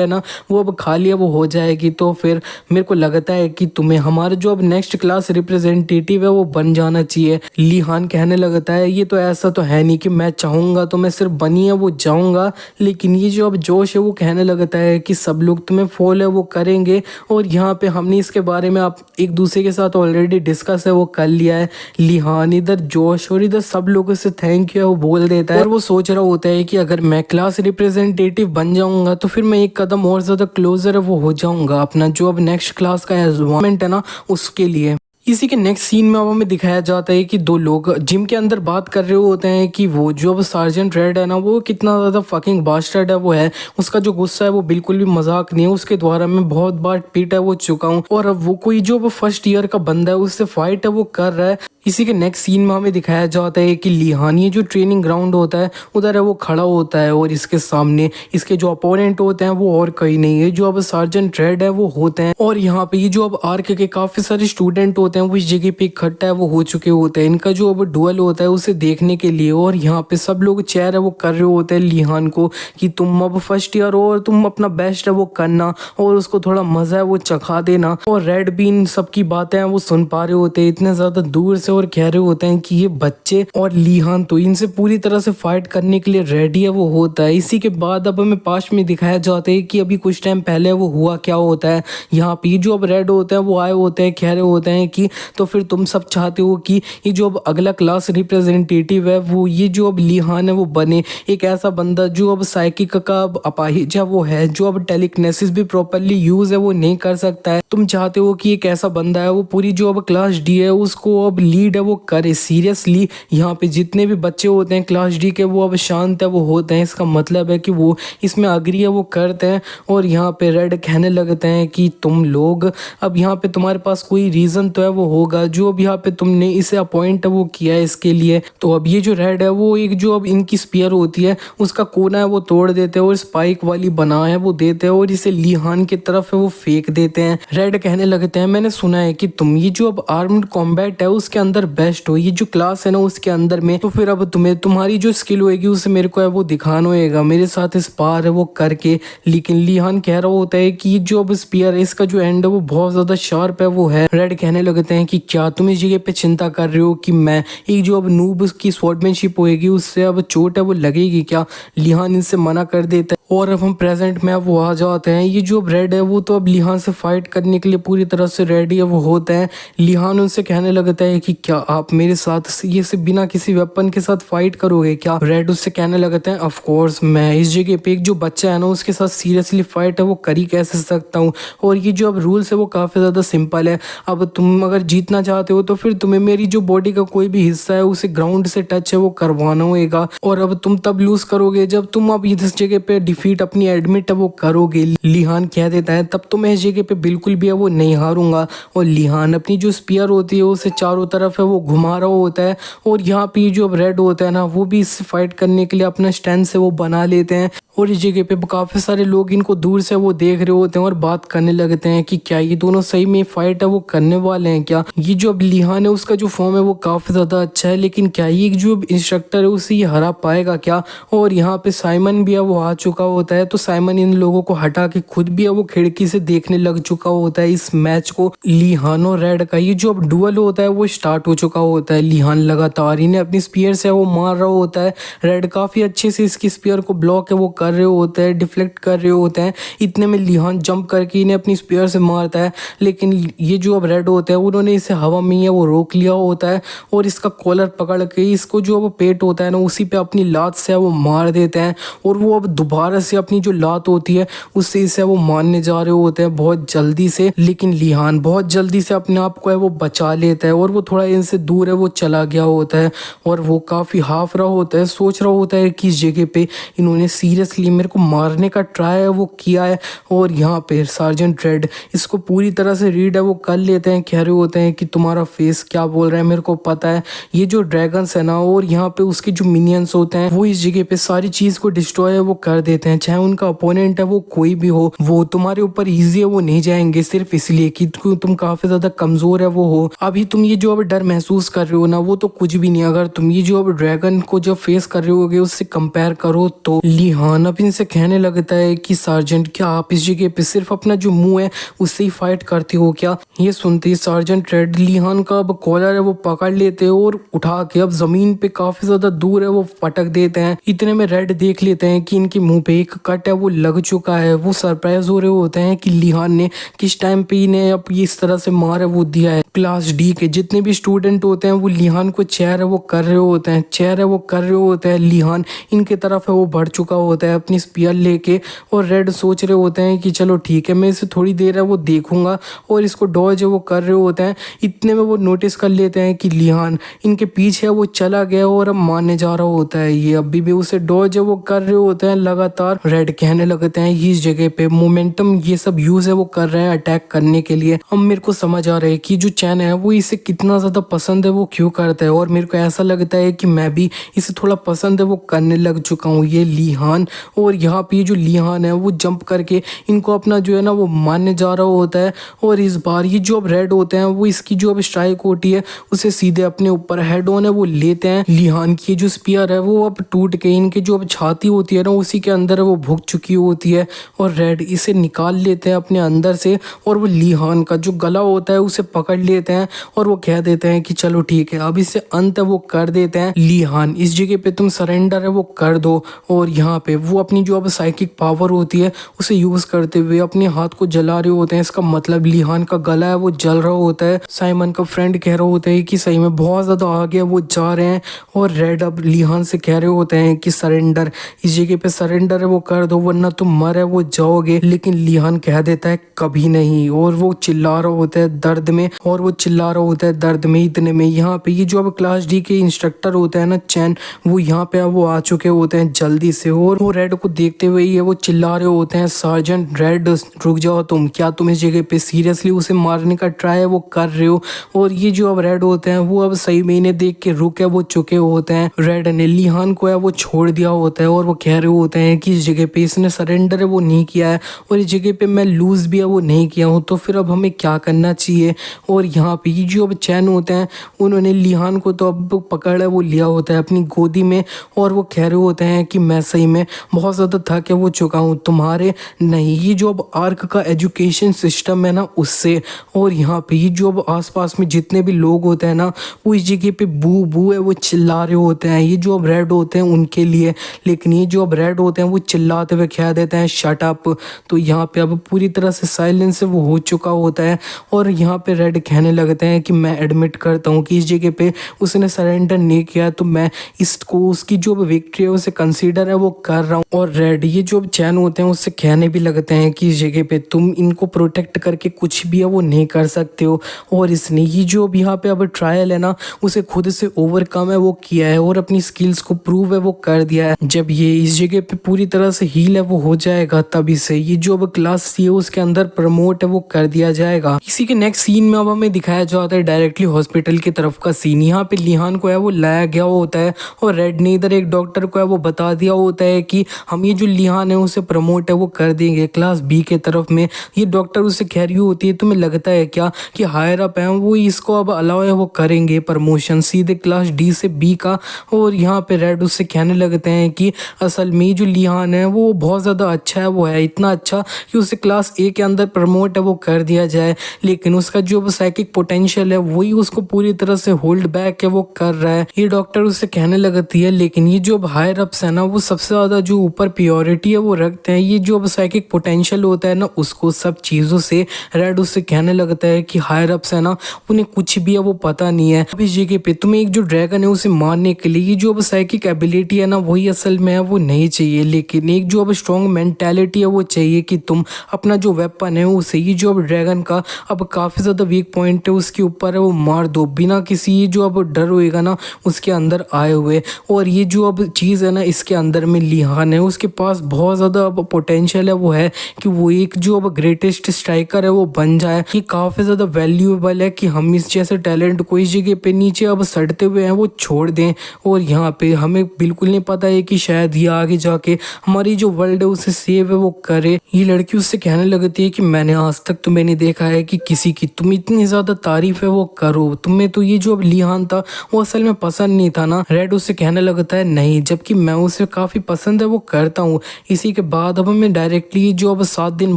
है ना वो अब खाली है वो हो जाएगी। तो फिर मेरे को लगता है कि तुम्हें हमारा जो अब नेक्स्ट क्लास रिप्रेजेंटेटिव है वो बन जाना चाहिए। लिहान कहने लगता है ये तो ऐसा तो है नहीं कि मैं चाहूँगा तो मैं सिर्फ बनी है वो जाऊँगा, लेकिन ये जो अब जोश है वो कहने लगता है कि सब लोग तुम्हें फॉलो है वो करेंगे। और यहाँ पे हमने इसके बारे में आप एक दूसरे के साथ ऑलरेडी डिस्कस है वो कर लिया है। लिहान इधर जोश और इधर सब लोगों से थैंक यू है वो बोल देता है और वो सोच रहा होता है कि अगर मैं क्लास रिप्रेजेंटेटिव बन जाऊंगा तो फिर मैं एक कदम और ज़्यादा क्लोजर है वो हो जाऊंगा अपना जो अब नेक्स्ट क्लास का एनवायरनमेंट है ना उसके लिए। इसी के नेक्स्ट सीन में अब हमें दिखाया जाता है कि 2 लोग जिम के अंदर बात कर रहे होते हैं कि वो जो अब सार्जेंट रेड है ना वो कितना ज़्यादा फकिंग बास्टर्ड है वो है। उसका जो गुस्सा है वो बिल्कुल भी मजाक नहीं है। उसके द्वारा मैं बहुत बार पीटा है वो चुका हूँ और अब वो कोई जो अब फर्स्ट ईयर का बंदा है उससे फाइट है वो कर रहा है। इसी के नेक्स्ट सीन में हमें दिखाया जाता है कि लिहान ये जो ट्रेनिंग ग्राउंड होता है उधर है वो खड़ा होता है और इसके सामने इसके जो अपोनेंट होते हैं वो और कहीं नहीं है जो अब सार्जेंट रेड है वो होते हैं। और यहाँ पे ये जो अब आर्क के काफी सारे स्टूडेंट होते हैं वो इस जगह पे इकट्ठा है वो हो चुके होते हैं इनका जो अब डुअल होता है उसे देखने के लिए। और यहाँ पे सब लोग चेयर है वो कर रहे होते हैं लिहान को कि तुम अब फर्स्ट ईयर हो और तुम अपना बेस्ट है वो करना और उसको थोड़ा मजा है वो चखा देना। और रेड भी इन सबकी बातें वो सुन पा रहे होते हैं इतने ज्यादा दूर से और कह रहे होते हैं कि ये बच्चे और लिहान तो इनसे पूरी तरह से फाइट करने के लिए रेडी है वो होता है। इसी के बाद अब हमें पास्ट में दिखाया जाता है कि अभी कुछ टाइम पहले वो हुआ क्या होता है। यहाँ पे जो अब रेड होते हैं वो आए होते हैं कह रहे होते हैं कि तो फिर तुम सब चाहते हो कि ये जो अब अगला क्लास रिप्रेजेंटेटिव है वो ये जो अब लिहान है वो बने एक ऐसा बंदा जो अब साइकिक का अपाहिज है वो है जो अब टेलीकिनेसिस भी प्रॉपरली यूज है वो नहीं कर सकता है। तुम चाहते हो कि एक ऐसा बंदा है वो पूरी जो अब क्लास डी है उसको अब लीड है वो करे। सीरियसली यहाँ पे जितने भी बच्चे होते हैं क्लास डी के वो अब शांत है वो होते हैं। इसका मतलब है कि वो इसमें अग्री है वो करते हैं। और यहाँ पे रेड कहने लगते हैं कि तुम लोग अब यहाँ पे तुम्हारे पास कोई रीजन तो है वो होगा जो अब यहाँ पे तुमने इसे अपॉइंट है वो किया है इसके लिए। तो अब ये जो रेड है वो एक जो अब इनकी स्पीयर होती है उसका कोना है वो तोड़ देते हैं और स्पाइक वाली बना है वो देते हैं और इसे लिहान की तरफ है वो फेंक देते हैं। रेड कहने लगते हैं मैंने सुना है कि तुम ये जो अब आर्म्ड कॉम्बैट है उसके अंदर बेस्ट हो, ये जो क्लास है ना उसके अंदर में, तो फिर अब तुम्हें तुम्हारी जो स्किल होएगी उसे मेरे को है वो दिखाना होएगा मेरे साथ स्पार है वो करके। लेकिन लिहान कह रहा होता है कि जो अब स्पीयर है इसका जो एंड है वो बहुत ज्यादा शार्प है वो है। रेड कहने लगते हैं कि क्या तुम इस जगह पे चिंता कर रहे हो कि मैं एक जो अब नूब की स्वॉर्डमैनशिप होएगी उससे अब चोट है वो लगेगी क्या। लिहान इनसे मना कर देता है और अब हम प्रेजेंट में अब वो आ जाते हैं। ये जो अब रेड है वो तो अब लिहान से फाइट करने के लिए पूरी तरह से रेडी है वो होता है। लिहान उनसे कहने लगता है कि क्या आप मेरे साथ ये से बिना किसी वेपन के साथ फाइट करोगे क्या। रेड उससे कहने लगता है ऑफ कोर्स मैं इस जगह पे एक जो बच्चा है ना उसके साथ सीरियसली फाइट है वो कर ही कैसे सकता हूँ। और ये जो अब रूल्स है वो काफी ज्यादा सिंपल है। अब तुम अगर जीतना चाहते हो तो फिर तुम्हें मेरी जो बॉडी का कोई भी हिस्सा है उसे ग्राउंड से टच है वो करवाना होगा। और अब तुम तब लूज करोगे जब तुम अब इस जगह पे डिफीट अपनी एडमिट है वो करोगे। लिहान कह देता है तब तो मैं इस जगह पे बिल्कुल भी है वो नहीं हारूंगा। और लिहान अपनी जो स्पीयर होती है उसे चारों तरफ है वो घुमा रहा होता है। और यहाँ पे जो अब रेड होता है ना वो भी इससे फाइट करने के लिए अपना स्टैंड से वो बना लेते हैं। और इस जगह पे काफी सारे लोग इनको दूर से वो देख रहे होते हैं और बात करने लगते हैं कि क्या ये दोनों सही में फाइट है वो करने वाले हैं क्या। ये जो अब लिहान है उसका जो फॉर्म है वो काफी ज्यादा अच्छा है, लेकिन क्या ये जो इंस्ट्रक्टर है उसे ये हरा पाएगा क्या। और यहाँ पे साइमन भी है वो आ चुका होता है। तो साइमन इन लोगों को हटा के खुद भी है वो खिड़की से देखने लग चुका होता है इस मैच को। लिहान और रेड का ये जो अब डुअल होता है वो स्टार्ट हो चुका होता है। लिहान लगातार इन्हें अपनी स्पीयर से वो मार रहा होता है। रेड काफी अच्छे से इसकी स्पीयर को ब्लॉक है वो कर रहे होते हैं, डिफ्लेक्ट कर रहे होते हैं। इतने में लिहान जंप करके इन्हें अपनी स्पीयर से मारता है, लेकिन ये जो अब रेड होता है उन्होंने इसे हवा में ही है वो रोक लिया होता है और इसका कॉलर पकड़ के इसको जो अब पेट होता है ना उसी पे अपनी लात से वो मार देते हैं। और वो अब दोबारा से अपनी जो लात होती है उससे इसे वो मारने जा रहे होते हैं बहुत जल्दी से, लेकिन लिहान बहुत जल्दी से अपने आप को है वो बचा लेता है और वो थोड़ा इनसे दूर है वो चला गया होता है। और वो काफ़ी हाफ रहा होता है, सोच रहा होता है कि इस जगह पे इन्होंने सीरियसली मेरे को मारने का ट्राई है वो किया है। और यहाँ पे सार्जेंट रेड इसको पूरी तरह से रीड है वो कर लेते हैं, कह रहे होते हैं कि तुम्हारा फेस क्या बोल रहा है मेरे को पता है। ये जो ड्रैगन्स है ना और यहाँ पे उसके जो मिनियंस होते हैं वो इस जगह पे सारी चीज को डिस्ट्रॉय वो कर देते हैं, चाहे उनका अपोनेंट है वो कोई भी हो। वो तुम्हारे ऊपर इजी है वो नहीं जाएंगे सिर्फ इसलिए कि तुम काफी ज्यादा कमजोर है वो हो। अभी तुम ये जो अब डर महसूस कर रहे हो ना वो तो कुछ भी नहीं, अगर तुम ये जो अब ड्रैगन को जब फेस कर रहे होगे उससे कंपेयर करो तो। लिहान अब इनसे कहने लगता है कि सार्जेंट क्या आप इस जगह पे सिर्फ अपना जो मुंह है उससे ही फाइट करते हो क्या। ये सुनते ही सार्जेंट रेड लिहान का अब कॉलर है वो पकड़ लेते हैं और उठा के अब जमीन पे काफी ज्यादा दूर है वो पटक देते हैं। इतने में रेड देख लेते हैं कि इनके मुंह पे एक कट है वो लग चुका है। वो सरप्राइज हो रहे होते हैं कि लिहान ने किस टाइम पे इन्हें अब इस तरह से मार है वो दिया है। क्लास डी के जितने भी स्टूडेंट होते हैं वो लिहान को चेयर है वो कर रहे होते हैं, चेयर है वो कर रहे होते हैं। लिहान इनके तरफ है वो बढ़ चुका होता है अपनी स्पीयर लेके और रेड सोच रहे होते हैं कि चलो ठीक है मैं इसे थोड़ी देर है वो देखूंगा और इसको डॉज है वो कर रहे होते हैं। इतने में वो नोटिस कर लेते हैं कि लिहान इनके पीछे वो चला गया और अब मारने जा रहा होता है। ये अभी भी उसे डॉज है वो कर रहे होते हैं लगातार। रेड कहने लगते हैं इस जगह पे मोमेंटम ये सब यूज है वो कर रहे हैं अटैक करने के लिए। अब मेरे को समझ आ रहा है कि जो चैन है वो इसे कितना ज्यादा पसंद है वो क्यों करता है और मेरे को ऐसा लगता है कि मैं भी इसे थोड़ा पसंद है वो करने लग चुका हूँ ये लिहान। और यहाँ पे जो लिहान है वो जंप करके इनको अपना जो है ना वो मारने जा रहा होता है। और इस बार ये जो अब रेड होते हैं वो इसकी जो अब स्ट्राइक होती है उसे सीधे अपने ऊपर हेड ऑन है वो लेते हैं। लिहान की जो स्पीयर है वो अब टूट के इनके जो अब छाती होती है ना उसी के अंदर वो भुग चुकी होती है और रेड इसे निकाल लेते हैं अपने अंदर से और वो लिहान का जो गला होता है उसे पकड़ लेते हैं और वो कह देते हैं कि चलो ठीक है अब इससे अंत है वो कर देते हैं। लिहान इस जगह पे तुम सरेंडर है वो कर दो। और यहाँ पे वो अपनी जो अब साइकिक पावर होती है उसे यूज करते हुए अपने हाथ को जला रहे होते हैं। इसका मतलब लिहान का गला है वो जल रहा होता है। साइमन का फ्रेंड कह रहा होता है कि सही में बहुत ज्यादा आगे वो जा रहे हैं और रेड अब लिहान से कह रहे होते हैं कि सरेंडर इस जगह पे सरेंडर है वो कर दो वरना तुम मर है वो जाओगे। लेकिन लिहान कह देता है कभी नहीं और वो चिल्ला रहा होता है दर्द में और वो चिल्ला रहा होता है दर्द में। इतने में यहाँ पे ये जो अब क्लास डी के इंस्ट्रक्टर होते हैं ना चैन वो यहाँ पे अब वो आ चुके होते हैं जल्दी से और वो रेड को देखते हुए ये वो चिल्ला रहे होते हैं सार्जेंट रेड रुक जाओ तुम, क्या तुम इस जगह पे सीरियसली उसे मारने का ट्राई वो कर रहे हो। और ये जो अब रेड होते हैं वो अब सही में इन्हें देख के रुके वो चुके होते हैं। रेड ने लिहान को है वो छोड़ दिया होता है और वो कह रहे होते हैं कि इस जगह पे इसने सरेंडर है वो नहीं किया है और इस जगह पे मैं लूज भी है वो नहीं किया हूँ तो फिर अब हमें क्या करना चाहिए। और यहाँ पे ये जो अब चैन होते हैं उन्होंने लिहान को तो अब पकड़ है वो लिया होता है अपनी गोदी में और वो कह रहे होते हैं कि मैं सही में बहुत ज़्यादा थके वो चुका हूँ तुम्हारे नहीं ये जो अब आर्क का एजुकेशन सिस्टम है ना उससे। और यहाँ पे ये जो अब आसपास में जितने भी लोग होते हैं ना वो इस जगह पे बू बू है वो चिल्ला रहे होते हैं ये जो अब रेड होते हैं उनके लिए। लेकिन ये जो अब रेड होते हैं वो चिल्लाते हुए कह देते हैं शट अप। तो यहाँ पे अब पूरी तरह से साइलेंस वो हो चुका होता है और यहाँ पे रेड कहने लगते हैं कि मैं एडमिट करता हूँ कि इस जगह पे उसने सरेंडर नहीं किया तो मैं इसको उसकी जो विक्ट्री है उसे कंसीडर है वो कर रहा हूँ। और रेड ये जो चैन होते हैं उससे कहने भी लगते हैं कि इस जगह पे तुम इनको प्रोटेक्ट करके कुछ भी है वो नहीं कर सकते हो। और इसने ये जो अब यहाँ पे अब ट्रायल है ना उसे खुद से ओवरकम है वो किया है और अपनी स्किल्स को प्रूव है वो कर दिया है। जब ये इस जगह पे पूरी तरह से हील है वो हो जाएगा तभी से ये जो अब क्लास सी है उसके अंदर प्रमोट है वो कर दिया जाएगा। इसी के नेक्स्ट सीन में अब हमें दिखाया जाता है डायरेक्टली हॉस्पिटल की तरफ का सीन। यहाँ पे लिहान को है वो लाया गया होता है और रेड ने इधर एक डॉक्टर को है वो बता दिया होता है कि हम ये जो लिहान है उसे प्रमोट है वो कर देंगे क्लास बी के तरफ में। ये डॉक्टर उससे कह रही होती है तुम्हें लगता है क्या कि हायर अप है वो इसको अब अलाउ है वो करेंगे प्रमोशन सीधे क्लास डी से बी का। और यहाँ पे रेड उससे कहने लगते हैं कि असल में जो लिहान है वो बहुत ज़्यादा अच्छा है वो है इतना अच्छा कि उसे क्लास ए के अंदर प्रमोट है वो कर दिया जाए। लेकिन उसका जो साइकिक पोटेंशियल है वही उसको पूरी तरह से होल्ड बैक है वो कर रहा है। ये डॉक्टर उससे कहने लगती है लेकिन ये जो हायर अप्स है ना वो सबसे ज़्यादा जो ऊपर प्योरिटी है वो रखते हैं। ये जो अब साइकिक पोटेंशियल होता है ना उसको सब चीज़ों से रेड उससे कहने लगता है कि हायर अप्स है ना उन्हें कुछ भी है वो पता नहीं है। अब इस जगह पे तुम्हें एक जो ड्रैगन है उसे मारने के लिए ये जो अब साइकिक एबिलिटी है ना वही असल में है वो नहीं चाहिए, लेकिन एक जो अब स्ट्रॉन्ग मेंटालिटी है वो चाहिए कि तुम अपना जो वेपन है उसे ये जो अब ड्रैगन का अब काफ़ी ज़्यादा वीक पॉइंट है उसके ऊपर है वो मार दो बिना किसी ये जो अब डर होएगा ना उसके अंदर आए हुए। और ये जो अब चीज़ है ना इसके अंदर में लिहान है उसके पास बहुत ज़्यादा अब पोटेंशियल है वो है कि वो एक जो अब ग्रेटेस्ट स्ट्राइकर है वो बन जाए। ये काफ़ी ज़्यादा वैल्यूएबल है कि हम इस जैसे टैलेंट को इस जगह पे नीचे अब सड़ते हुए हैं वो छोड़ दें। और यहाँ पे हमें बिल्कुल नहीं पता है कि शायद ये आगे जाके हमारी जो वर्ल्ड है उसे सेव है वो करे। ये लड़की उससे कहने लगती है कि मैंने आज तक तुम्हें नहीं देखा है कि किसी की तुम इतनी ज़्यादा तारीफ है वो करो, तुम्हें तो ये जो अब लिहान था वो असल में पसंद नहीं था ना। रेड उससे कहने लगता है नहीं, जबकि मैं उसे काफ़ी पसंद है वो करता हूँ। इसी के बाद अब हमें डायरेक्टली जो अब 7 दिन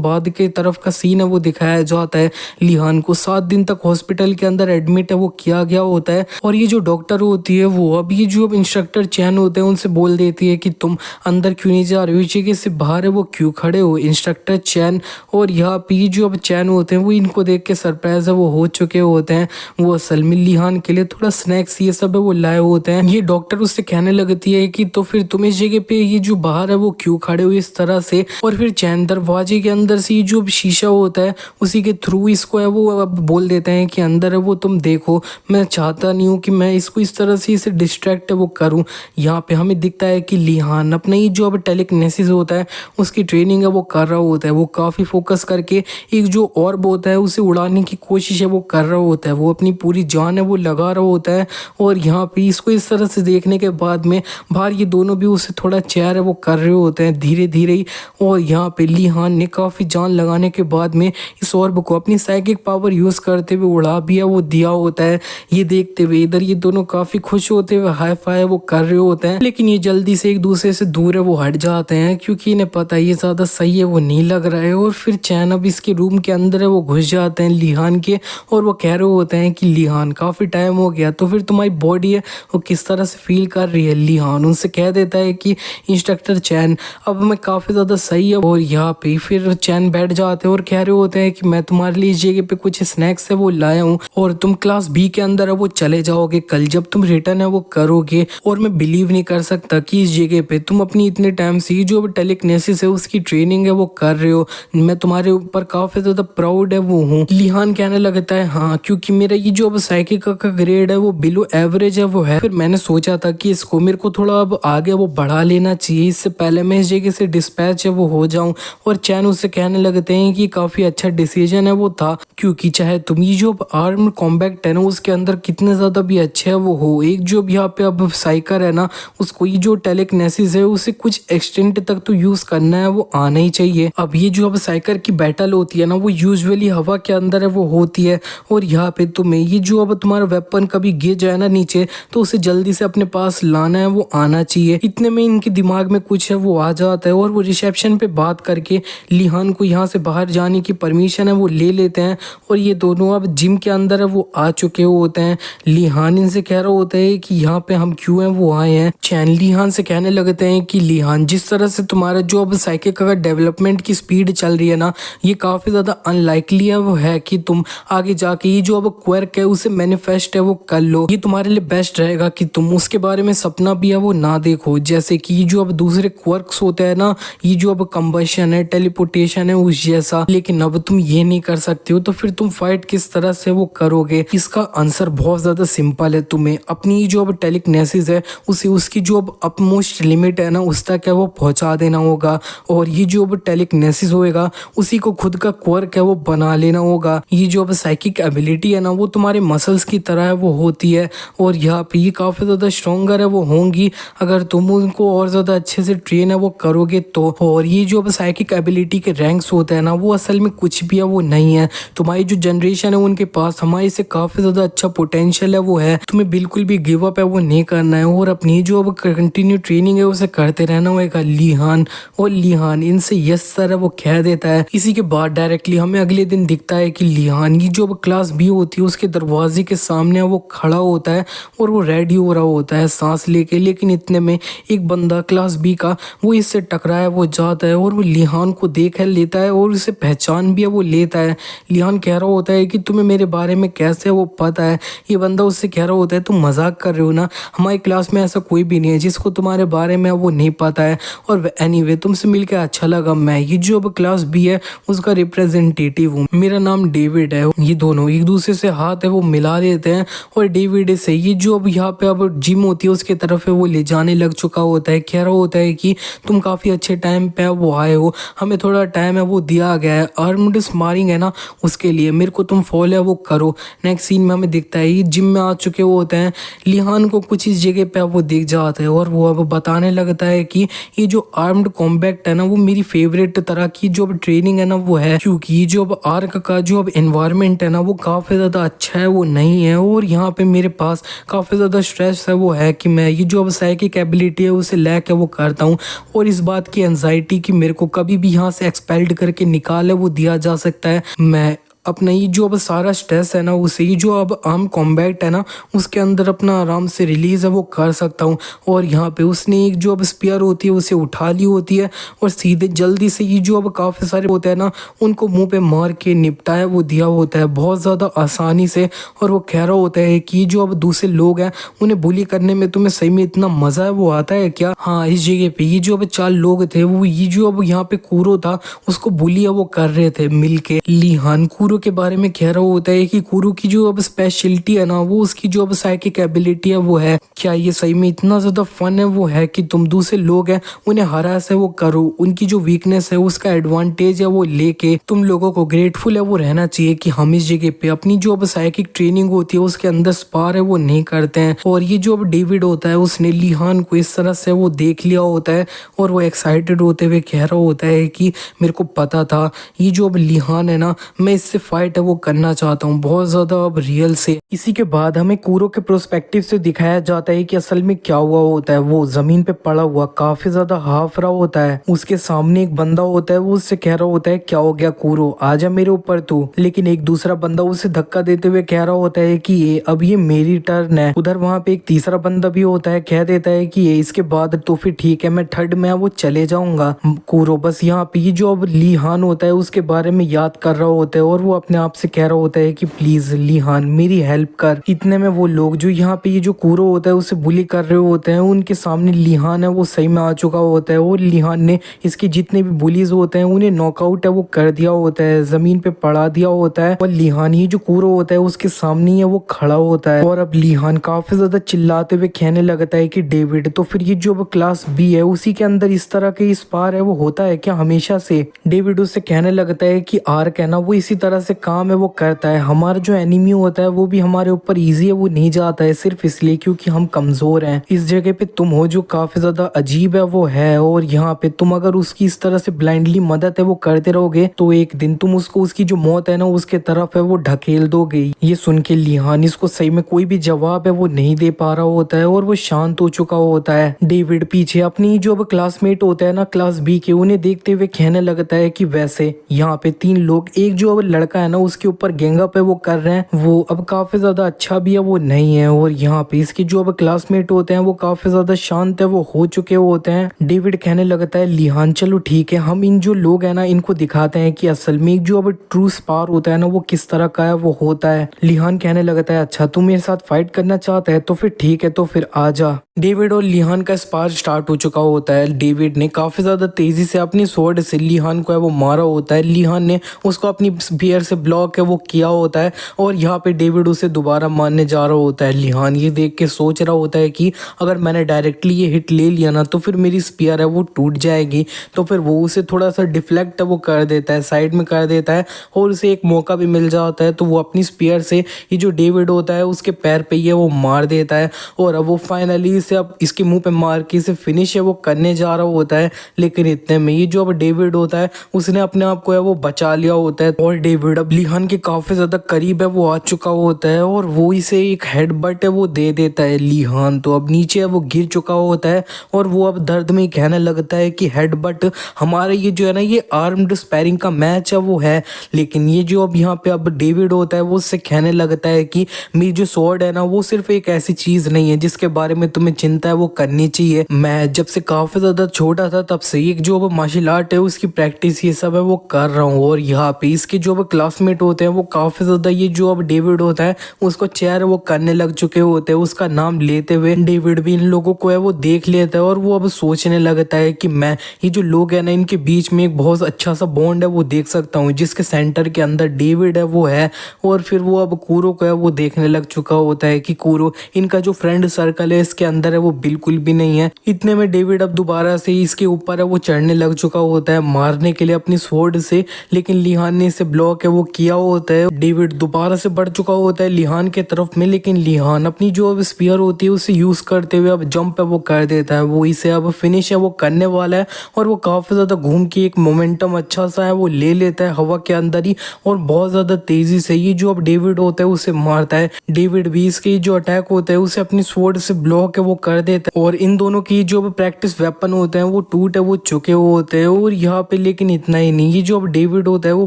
बाद के तरफ का सीन है वो दिखाया जाता है। लिहान को 7 दिन तक हॉस्पिटल के अंदर एडमिट है वो किया गया होता है। और ये जो डॉक्टर होती है वो अब ये जो अब इंस्ट्रक्टर चैन होते हैं उनसे बोल देती है कि तुम अंदर क्यों नहीं जा रहे हो, इस जगह से बाहर है वो क्यों खड़े हो इंस्ट्रक्टर चैन। और यहाँ पे ये जो अब चैन होते हैं वो इनको देख के सरप्राइज है वो हो चुके होते हैं। वो असल में लिहान के लिए थोड़ा स्नैक्स ये सब है वो लाए होते हैं। ये डॉक्टर उससे कहने लगती है कि तो फिर तुम इस जगह पे ये जो बाहर है वो क्यों खड़े हो इस तरह से। और फिर चैन दरवाजे के अंदर से ये जो शीशा होता है उसी के थ्रू इसको है वो अब बोल देते हैं कि अंदर है वो तुम देखो, मैं चाहता नहीं हूँ कि मैं इसको इस तरह से इसे डिस्ट्रैक्ट है वो करूँ। यहाँ पे हमें दिखता है कि लिहान अपना ये जो अब टेलीकिनेसिस होता है उसकी ट्रेनिंग है वो कर रहा होता है। वो काफ़ी फोकस करके एक जो ऑर्ब होता है उसे उड़ाने की कोशिश है वो कर रहा होता है, वो अपनी पूरी जान है वो लगा रहा होता है। और यहाँ पे इसको इस तरह से देखने के बाद में बाहर ये दोनों भी उसे थोड़ा चेयर है वो कर रहे होते हैं धीरे धीरे ही। और यहाँ पे लिहान ने काफ़ी जान लगाने के बाद में इस ऑर्ब को अपनी साइकिक पावर यूज़ करते हुए उड़ा भी है वो दिया होता है। ये देखते हुए इधर ये दोनों काफ़ी खुश होते हुए हाई फाई वो कर रहे होते हैं, लेकिन ये जल्दी से एक दूसरे से दूर है वो हट जाते हैं क्योंकि इन्हें पता है ये ज़्यादा सही है वो नहीं लग रहा है। और फिर चैन अब इसके रूम के अंदर है वो घुस जाते हैं लिहान के, और वो कह रहे होते हैं कि लिहान काफ़ी टाइम हो गया तो फिर तुम्हारी बॉडी है वो किस तरह से फील कर रही है। लिहान उनसे कह देता है कि इंस्ट्रक्टर चैन अब मैं काफ़ी ज़्यादा सही है। और यहाँ पे फिर चैन बैठ जाते हैं और कह रहे होते हैं कि मैं तुम्हारे लिए इस जगह पे कुछ स्नैक्स है वो लाया हूँ और तुम क्लास बी के अंदर है वो चले जाओगे कल जब तुम रिटर्न है वो करोगे। और मैं बिलीव नहीं कर सकता कि इस जगह पे तुम अपनी इतने टाइम से जो टेलीकिनेसिस है उसकी ट्रेनिंग है वो कर रहे हो, मैं तुम्हारे ऊपर काफ़ी ज़्यादा प्राउड है वो हूँ। लिहान कहने लगता है हाँ, क्योंकि मेरा ये जो अब साइकिक का ग्रेड है वो बिलो एवरेज है वो है। फिर मैंने सोचा था कि इसको मेरे को थोड़ा अब आगे वो बढ़ा लेना चाहिए, इससे पहले मैं इस जगह से डिस्पैच है वो हो जाऊं। और चैन उससे कहने लगते हैं कि काफ़ी अच्छा डिसीजन है वो था, क्योंकि चाहे तुम ये जो आर्म कॉम्बैक्ट है ना उसके अंदर कितने ज़्यादा भी अच्छे है वो हो, एक जो यहाँ पे अब साइकर है ना उसको ये जो टेलीकिनेसिस है उसे कुछ एक्सटेंट तक तो यूज़ करना है वो आना ही चाहिए। अब ये जो अब साइकर की बैटल होती है ना वो यूजुअली हवा के अंदर है वो होती है। और यहाँ पे तुम्हें ये जो अब तुम्हारा वेपन कभी गिर जाए ना नीचे तो उसे जल्दी से अपने पास लाना है वो आना चाहिए। इतने में इनके दिमाग में कुछ है वो आ जाता है और वो रिसेप्शन पे बात करके लिहान को यहाँ से बाहर जाने की परमिशन है वो ले लेते हैं। और ये दोनों अब जिम के अंदर है वो आ चुके होते हैं। लिहान इनसे कह रहा होता है कि यहाँ पे हम क्यों हैं वो आए हैं। चैन लिहान से कहने लगते हैं कि लिहान जिस तरह से तुम्हारा जो अब साइकिक का डेवलपमेंट की स्पीड चल रही है ना ये काफ़ी ज़्यादा अनलाइकली है वो है कि तुम आगे जाके ये जो अब क्वर्क है उसे मैनिफेस्ट है वो कर लो। ये तुम्हारे लिए बेस्ट रहेगा कि तुम उसके बारे में सपना भी है वो ना देखो, जैसे कि ये जो अब दूसरे क्वर्क्स होते हैं ना ये जो अब कंबशन है टेलीपोर्टेशन है उस जैसा, लेकिन अब तुम ये नहीं कर सकते हो तो फिर तुम फाइट किस तरह से वो करोगे। इसका आंसर बहुत ज़्यादा सिंपल है, तुम्हें अपनी जो अब टेलीकिनेसिस है उसे उसकी जो अब अपमोस्ट लिमिट है ना उस तक है वो पहुंचा देना होगा। और ये जो अब टेलीकिनेसिस होएगा उसी को खुद का क्वर्क है वो बना लेना होगा। ये जो अब साइकिक एबिलिटी है ना वो तुम्हारे मसल्स की तरह है वो होती है और यहाँ पे ये काफ़ी ज़्यादा स्ट्रॉन्गर है वो होंगी अगर तुम उनको और ज़्यादा अच्छे से ट्रेन है वो करोगे तो। और ये जो अब साइकिक एबिलिटी के रैंक्स होते हैं ना वो असल में कुछ भी है वो नहीं है। तुम्हारी जो जनरेशन है उनके पास हमारे से काफ़ी ज़्यादा अच्छा पोटेंशियल है वो है, तुम्हें बिल्कुल भी गिव अप है वो नहीं करना है और अपनी जो अब कंटिन्यू ट्रेनिंग है उसे करते रहना होगा। लिहान और लिहान इनसे यस सर है वो कह देता है। इसी के बाद डायरेक्टली हमें अगले दिन दिखता है कि लिहान ये जो अब क्लास बी होती है उसके दरवाजे के सामने वो खड़ा होता है और वो रेडी हो रहा होता है सांस लेके, लेकिन इतने में एक बंदा क्लास बी का, वो इससे टकराया, वो जाता है और वो लिहान को देख लेता है और उसे पहचान भी है, वो लेता है। लिहान कह रहा होता है कि तुम्हें मेरे बारे में कैसे वो पता है। ये बंदा उससे कह रहा होता है तुम मजाक कर रहे हो ना, हमारी क्लास में ऐसा कोई भी नहीं है जिसको तुम्हारे बारे में वो नहीं पता है। और एनीवे तुमसे मिलकर अच्छा लगा, मैं ये जो अब क्लास बी है उसका रिप्रेजेंटेटिव हूँ, मेरा नाम डेविड है। ये दोनों एक दूसरे से हाथ है वो मिला लेते हैं और डेविड से ये जो अब यहाँ पे अब जिम होती है उसके तरफ है वो ले जाने लग चुका होता है। कह रहा होता है कि तुम काफ़ी अच्छे टाइम पे वो आए हो, हमें थोड़ा टाइम है वो दिया गया है, आर्म्ड स्पारिंग है ना उसके लिए, मेरे को तुम फॉलो है वो करो। नेक्स्ट सीन में हमें दिखता है ये जिम में आ चुके वो होते हैं। लिहान को कुछ इस जगह पे वो दिख जाता है और वो अब बताने लगता है कि ये जो आर्म्ड कॉम्बैट है ना वो मेरी फेवरेट तरह की जो अब ट्रेनिंग है ना वो है, क्योंकि ये जो अब आर्क का जो अब एनवायरनमेंट है ना वो काफ़ी ज़्यादा अच्छा है वो नहीं है, और यहाँ पे मेरे पास काफ़ी ज़्यादा स्ट्रेस है वो है कि मैं ये जो अब साइकिक एबिलिटी है उसे लेके वो करता हूँ, और इस बात की एंजाइटी कि मेरे को कभी भी यहाँ से एक्सपेल्ड करके निकाले वो दिया जा सकता है। मैं अपना ये जो अब सारा स्ट्रेस है ना उसे ये जो अब आर्म कॉम्बैट है ना उसके अंदर अपना आराम से रिलीज है वो कर सकता हूँ। और यहाँ पे उसने एक जो अब स्पीयर होती है उसे उठा ली होती है और सीधे जल्दी से ये जो अब काफ़ी सारे होते हैं ना उनको मुंह पे मार के निपटाया वो दिया होता है बहुत ज़्यादा आसानी से। और वो कह रहा होता है कि जो अब दूसरे लोग हैं उन्हें बुली करने में तुम्हें सही में इतना मज़ा है वो आता है क्या। हाँ, इस जगह पे ये जो अब 4 लोग थे वो ये जो अब यहाँ पे कूरो था उसको बुली है वो कर रहे थे मिलके। लिहान कूरो के बारे में कह रहा होता है कि कूरो की जो अब स्पेशलिटी है ना वो उसकी जो अब साइकिक एबिलिटी है वो है। क्या ये सही में इतना ज़्यादा फन है वो है कि तुम दूसरे लोग हैं उन्हें हरास है वो करो, उनकी जो वीकनेस है उसका एडवांटेज है वो लेके तुम लोगों को ग्रेटफुल है वो रहना चाहिए कि हम इस जगह पे अपनी जो अब साइकिक ट्रेनिंग होती है उसके अंदर स्पार है वो नहीं करते हैं। और ये जो अब डेविड होता है उसने लिहान को इस तरह से वो देख लिया होता है और वो एक्साइटेड होते हुए कह रहा होता है कि मेरे को पता था ये जो अब लिहान है ना मैं इससे फाइट है वो करना चाहता हूँ बहुत ज़्यादा अब रियल से। इसी के बाद हमें कूरो के प्रोस्पेक्टिव से दिखाया जाता है कि असल में क्या हुआ होता है। वो ज़मीन पे पड़ा हुआ काफ़ी ज़्यादा हाफ रहा होता है, उसके सामने एक बंदा होता है वो उससे कह रहा होता है क्या हो गया कूरो, आजा मेरे ऊपर तू। लेकिन एक दूसरा बंदा उसे धक्का देते हुए कह रहा होता है कि ये अब ये मेरी टर्न है। उधर वहाँ पे एक तीसरा बंदा भी होता है, कह देता है कि ये इसके बाद तो फिर ठीक है मैं थर्ड में वो चले जाऊंगा। कूरो बस यहाँ पे जो अब लिहान होता है उसके बारे में याद कर रहा होता है और वो अपने आप से कह रहा होता है कि प्लीज लिहान मेरी हेल्प कर। इतने में वो लोग जो यहाँ पे ये जो कूरो होता है उसे बुली कर रहे होते हैं उनके सामने लिहान है वो सही में आ चुका होता है और लिहान ने इसके जितने भी बुलीज होते हैं उन्हें नॉकआउट है वो कर दिया होता है, जमीन पे पड़ा दिया होता है। और लिहान ये जो कूरो होता है उसके सामने है वो खड़ा होता है और अब लिहान काफी ज्यादा चिल्लाते हुए कहने लगता है कि डेविड तो फिर ये जो क्लास बी है उसी के अंदर इस तरह के स्पार है वो होता है क्या हमेशा से। डेविड उससे कहने लगता है कि आर्क है ना वो इसी तरह से काम है वो करता है, हमारा जो एनिमी होता है वो भी हमारे ऊपर इजी है वो नहीं जाता है सिर्फ इसलिए क्योंकि हम कमजोर हैं। इस जगह पे तुम हो जो काफी ज्यादा अजीब है वो है, और यहाँ पे तुम अगर उसकी इस तरह से ब्लाइंडली मदद है वो करते रहोगे तो एक दिन तुम उसको उसकी जो मौत है ना उसके तरफ है वो ढकेल दोगे। ये सुन के लिहान इसको सही में कोई भी जवाब है वो नहीं दे पा रहा होता है और वो शांत हो चुका होता है। डेविड पीछे अपनी जो अब क्लासमेट होता है ना क्लास बी के उन्हें देखते हुए कहने लगता है कि वैसे यहाँ पे 3 लोग, एक जो अब लड़का है ना उसके ऊपर गैंगअप है वो कर रहे हैं, वो अब काफी ज्यादा अच्छा भी है वो नहीं है। और यहाँ पे इसके जो अब क्लासमेट होते हैं वो काफी ज्यादा शांत है वो हो चुके होते हैं। डेविड कहने लगता है लिहान चलो ठीक है हम इन जो लोग है ना इनको दिखाते हैं कि असल में जो अब ट्रू स्पार होता है ना वो किस तरह का है वो होता है। लिहान कहने लगता है अच्छा तू मेरे साथ फाइट करना चाहता है तो फिर ठीक है तो फिर आजा। डेविड और लिहान का स्पार स्टार्ट हो चुका होता है। डेविड ने काफी ज्यादा तेजी से अपनी स्वॉर्ड से लिहान को है वो मारा होता है, लिहान ने उसको अपनी स्पीयर से ब्लॉक है वो किया होता है और यहाँ पे डेविड उसे दोबारा मारने जा रहा होता है। लिहान ये देख के सोच रहा होता है कि अगर मैंने डायरेक्टली ये हिट ले लिया ना तो फिर मेरी स्पीयर है वो टूट जाएगी, तो फिर वो उसे थोड़ा सा डिफ्लेक्ट है वो कर देता है, साइड में कर देता है और उसे एक मौका भी मिल जाता है तो वो अपनी स्पीयर से ये जो डेविड होता है उसके पैर पे ही है वो मार देता है और अब वो फाइनली इसे अब इसके मुंह पे मार के इसे फिनिश है वो करने जा रहा होता है। लेकिन इतने में ये जो अब डेविड होता है उसने अपने आप को है वो बचा लिया होता है और डेविड डेविड अब लिहान के काफी ज्यादा करीब है वो आ चुका होता है और वो इसे एक हेडबट है वो दे देता है। लिहान तो अब नीचे है वो गिर चुका होता है और वो अब दर्द में कहने लगता है कि हेडबट हमारे ये जो है ना ये आर्म्ड स्पैरिंग का मैच है वो है। लेकिन ये जो अब यहाँ पे अब डेविड होता है वो उससे कहने लगता है कि मेरी जो स्वॉर्ड है ना वो सिर्फ एक ऐसी चीज नहीं है जिसके बारे में तुम्हें चिंता है वो करनी चाहिए। मैं जब से काफी ज्यादा छोटा था तब से एक जो अब मार्शल आर्ट है उसकी प्रैक्टिस ये सब है वो कर रहा हूँ। और यहाँ पे इसके जो अब क्लासमेट होते हैं वो काफी ज्यादा ये जो अब डेविड होता है उसको चेयर वो करने लग चुके होते हैं। उसका नाम लेते हुए डेविड भी इन लोगों को है वो देख लेता है और वो अब सोचने लगता है कि मैं ये जो लोग है ना इनके बीच में एक बहुत अच्छा सा बॉन्ड है वो देख सकता हूँ जिसके सेंटर के अंदर डेविड है वो है। और फिर वो अब कूरो को है वो देखने लग चुका होता है कि कूरो इनका जो फ्रेंड सर्कल है इसके अंदर है वो बिल्कुल भी नहीं है। इतने में डेविड अब दोबारा से इसके ऊपर है वो चढ़ने लग चुका होता है मारने के लिए अपनी स्वॉर्ड से, लेकिन लिहान ने इसे ब्लॉक है वो किया होता है। डेविड दोबारा से बढ़ चुका होता है लिहान के तरफ में, लेकिन लिहान अपनी जो अब स्पीयर होती है उसे यूज करते हुए अब जंप है वो कर देता है। वो इसे अब फिनिश है वो करने वाला है और वो काफी ज्यादा घूम के एक मोमेंटम अच्छा सा है वो ले लेता है हवा के अंदर ही और बहुत ज्यादा तेजी से ये जो अब डेविड होता है उसे मारता है। डेविड भी इसके जो अटैक होता है उसे अपनी स्वॉर्ड से ब्लॉक है वो कर देता है और इन दोनों की जो प्रैक्टिस वेपन होते हैं वो टूट है वो चुके होते हैं। और यहाँ पे लेकिन इतना ही नहीं, ये जो अब डेविड होता है वो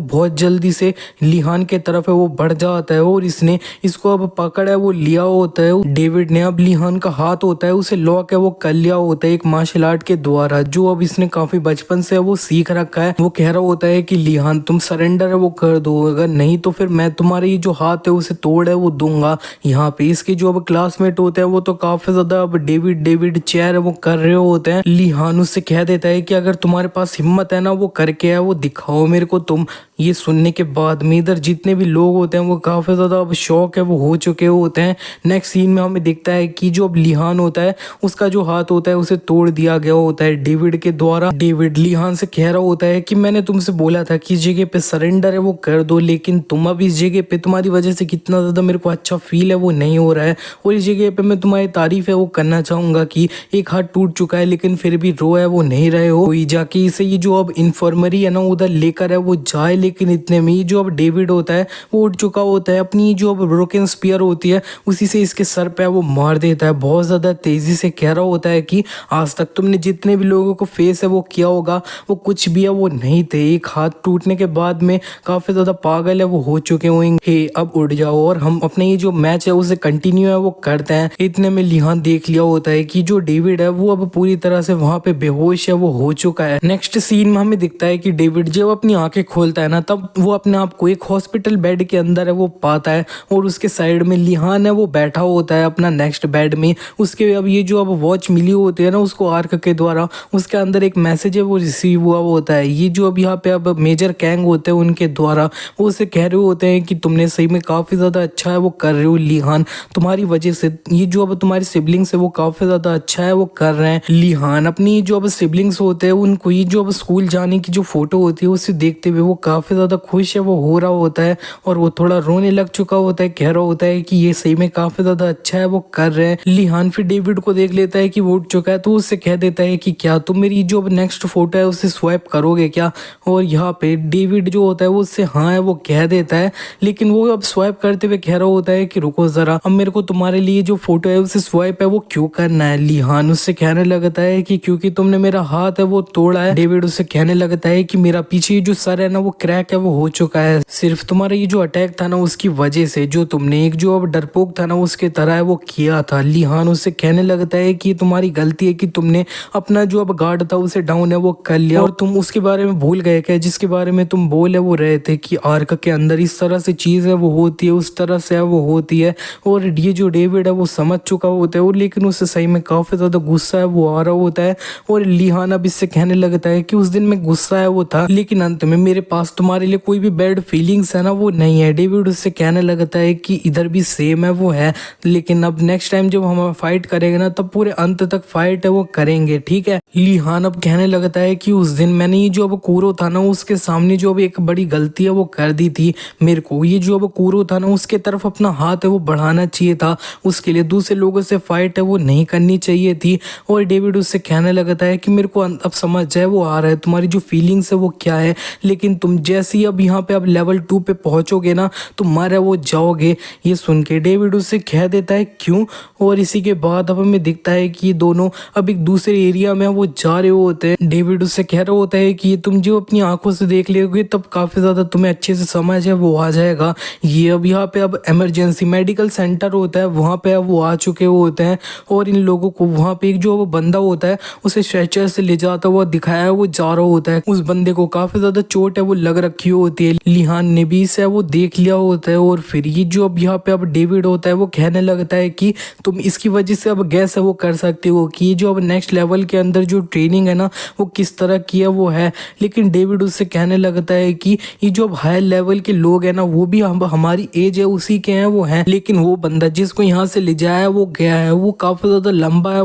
बहुत जल्दी से लिहान के तरफ है वो बढ़ जाता है और इसने इसको अब पकड़ है वो लिया होता है। डेविड ने अब लिहान का हाथ होता है उसे लॉक है वो कर लिया होता है एक मार्शल आर्ट के द्वारा जो अब इसने काफी बचपन से वो सीख रखा है। वो कह रहा होता है कि लिहान तुम सरेंडर है वो कर दो, अगर नहीं तो फिर मैं तुम्हारे ये जो हाथ है उसे तोड़ है वो दूंगा। यहाँ पे इसके जो अब क्लासमेट होते हैं वो तो काफी ज्यादा अब डेविड चेयर है वो कर रहे होते हैं। लिहान उससे कह देता है कि अगर तुम्हारे पास हिम्मत है ना वो करके है वो दिखाओ मेरे को तुम। ये सुनने के बाद में इधर जितने भी लोग होते हैं वो काफी ज्यादा अब शौक है वो हो चुके होते हैं। नेक्स्ट सीन में हमें दिखता है कि जो अब लिहान होता है उसका जो हाथ होता है उसे तोड़ दिया गया होता है डेविड के द्वारा। डेविड लिहान से कह रहा होता है कि मैंने तुमसे बोला था कि इस जगह पे सरेंडर है वो कर दो, लेकिन तुम अब इस जगह पे तुम्हारी वजह से कितना ज्यादा मेरे को अच्छा फील है वो नहीं हो रहा है। और इस जगह पे मैं तुम्हारी तारीफ है वो करना चाहूंगा कि एक हाथ टूट चुका है लेकिन फिर भी रो है वो नहीं रहे हो। कोई जाके इसे ये जो अब इन्फॉर्मरी है ना उधर लेकर है वो जाए, लेकिन इतने में जो अब डेविड होता है वो उठ चुका होता है। अपनी जो अब ब्रोकन स्पीयर होती है उसी से इसके सर पे वो मार देता है बहुत ज्यादा तेजी से। कह रहा होता है कि आज तक तुमने जितने भी लोगों को फेस है वो किया होगा वो कुछ भी है वो नहीं थे। एक हाथ टूटने के बाद में काफी ज्यादा पागल है वो हो चुके होंगे। अब उठ जाओ और हम अपने ये जो मैच है उसे कंटिन्यू है वो करते हैं। इतने में लिहान देख लिया होता है कि जो डेविड है वो अब पूरी तरह से वहां पे बेहोश है वो हो चुका है। नेक्स्ट सीन में हमें दिखता है कि डेविड जब अपनी आंखें खोलता है ना तब वो अपने आप को एक हॉस्पिटल बेड के अंदर है वो पाता है और उसके साइड में लिहान है वो बैठा होता है अपना नेक्स्ट बेड में। उसके अब ये जो अब वॉच मिली होती है ना उसको आर्क के द्वारा, उसके अंदर एक मैसेज है वो रिसीव हुआ होता है। ये जो अब यहाँ पे अब मेजर कैंग होते हैं उनके द्वारा वो उसे कह रहे होते हैं कि तुमने सही में काफी ज्यादा अच्छा है वो कर रहे हो लिहान, तुम्हारी वजह से ये जो अब तुम्हारी सिबलिंग्स है वो काफी ज्यादा अच्छा है वो कर रहे हैं। लिहान अपनी जो अब सिबलिंग्स होते हैं उनको ये जो अब स्कूल जाने की जो फोटो होती है उसे देखते हुए वो काफी ज्यादा खुश है वो हो रहा होता है और वो थोड़ा रोने लग चुका होता है। कह रहा होता है कि ये सही में काफी ज्यादा अच्छा है वो कर रहे हैं। लिहान फिर डेविड को देख लेता है कि वो उठ चुका है तो उससे कह देता है कि क्या तुम मेरी जो अब नेक्स्ट फोटो है उसे स्वाइप करोगे क्या। और यहाँ पे डेविड जो होता है वो उससे हाँ है वो कह देता है, लेकिन वो अब स्वाइप करते हुए कह रहा होता है कि रुको जरा, अब मेरे को तुम्हारे लिए जो फोटो है उसे स्वाइप है वो क्यों करना है। लिहान उससे कहने लगता है कि क्योंकि तुमने मेरा हाथ है वो तोड़ा है। डेविड उससे कहने लगता है कि मेरा पीछे जो सर है ना वो क्रैक है वो हो चुका है सिर्फ तुम्हारा ये जो अटैक था ना उसकी वजह से, जो तुमने एक जो अब डरपोक था ना उसके तरह है वो किया था। लिहान उससे कहने लगता है कि तुम्हारी गलती है कि तुमने अपना जो अब गार्ड था उसे डाउन है वो कर लिया और तुम उसके बारे में भूल गए क्या जिसके बारे में तुम बोल है वो रहे थे कि आर्क के अंदर इस तरह से चीज है वो होती है उस तरह से है वो होती है। और ये जो डेविड है वो समझ चुका होता है और लेकिन उससे सही में काफी ज्यादा गुस्सा है वो आ रहा होता है। और लिहान अब इससे कहने लगता है कि उस दिन में गुस्सा है वो था लेकिन अंत में मेरे पास तुम्हारे लिए कोई भी बैड फीलिंग्स है ना वो नहीं है। डेविड उससे कहने लगता है कि इधर भी सेम है वो है, लेकिन अब नेक्स्ट टाइम जब हम फाइट करेंगे ना तब पूरे अंत तक फाइट है वो करेंगे, ठीक है। लिहान अब कहने लगता है कि उस दिन मैंने ये जो अब कूरो था ना उसके सामने जो अब एक बड़ी गलती है वो कर दी थी। मेरे को ये जो अब कूरो था ना उसके तरफ अपना हाथ है वो बढ़ाना चाहिए था, उसके लिए दूसरे लोगों से फाइट है वो नहीं करनी चाहिए थी। और डेविड उससे कहने लगता है कि मेरे को अब समझ जाए वो आ रहा है तुम्हारी जो फीलिंग्स है वो क्या है, लेकिन तुम जैसी अब यहाँ यहाँ पे अब लेवल 2 पे पहुंचोगे ना तो मारे वो जाओगे। ये सुन के डेविड उससे कह देता है क्यों। और इसी के बाद अब हमें दिखता है कि ये दोनों अब एक दूसरे एरिया में वो जा रहे होते हैं। डेविड उससे कह रहा होता है कि तुम जो अपनी आंखों से देख लोगे तब काफी ज्यादा तुम्हें अच्छे से समझ है वो आ जाएगा। ये अब यहाँ पे अब इमरजेंसी मेडिकल सेंटर होता है, वहाँ पे अब वो आ चुके होते हैं और इन लोगों को वहाँ पे एक जो वो बंदा होता है उसे स्ट्रेचर से ले जाता हुआ दिखाया वो जा रहा होता है। उस बंदे को काफी ज्यादा चोट है वो लग रखी होती है। लिहान ने भी इसे वो देख लिया होता है और फिर ये जो अब यहाँ पे अब डेविड होता है वो कहने लगता है कि तुम इसकी वजह से अब गैस है वो कर सकते हो कि ये जो अब नेक्स्ट लेवल के अंदर जो ट्रेनिंग है ना वो किस तरह की है वो है। लेकिन डेविड उससे कहने लगता है कि ये जो अब हायर लेवल के लोग हैं ना वो भी हमारी एज है उसी के हैं वो हैं, लेकिन वो बंदा जिसको यहाँ से ले जाया वो गया है वो काफी ज्यादा लंबा है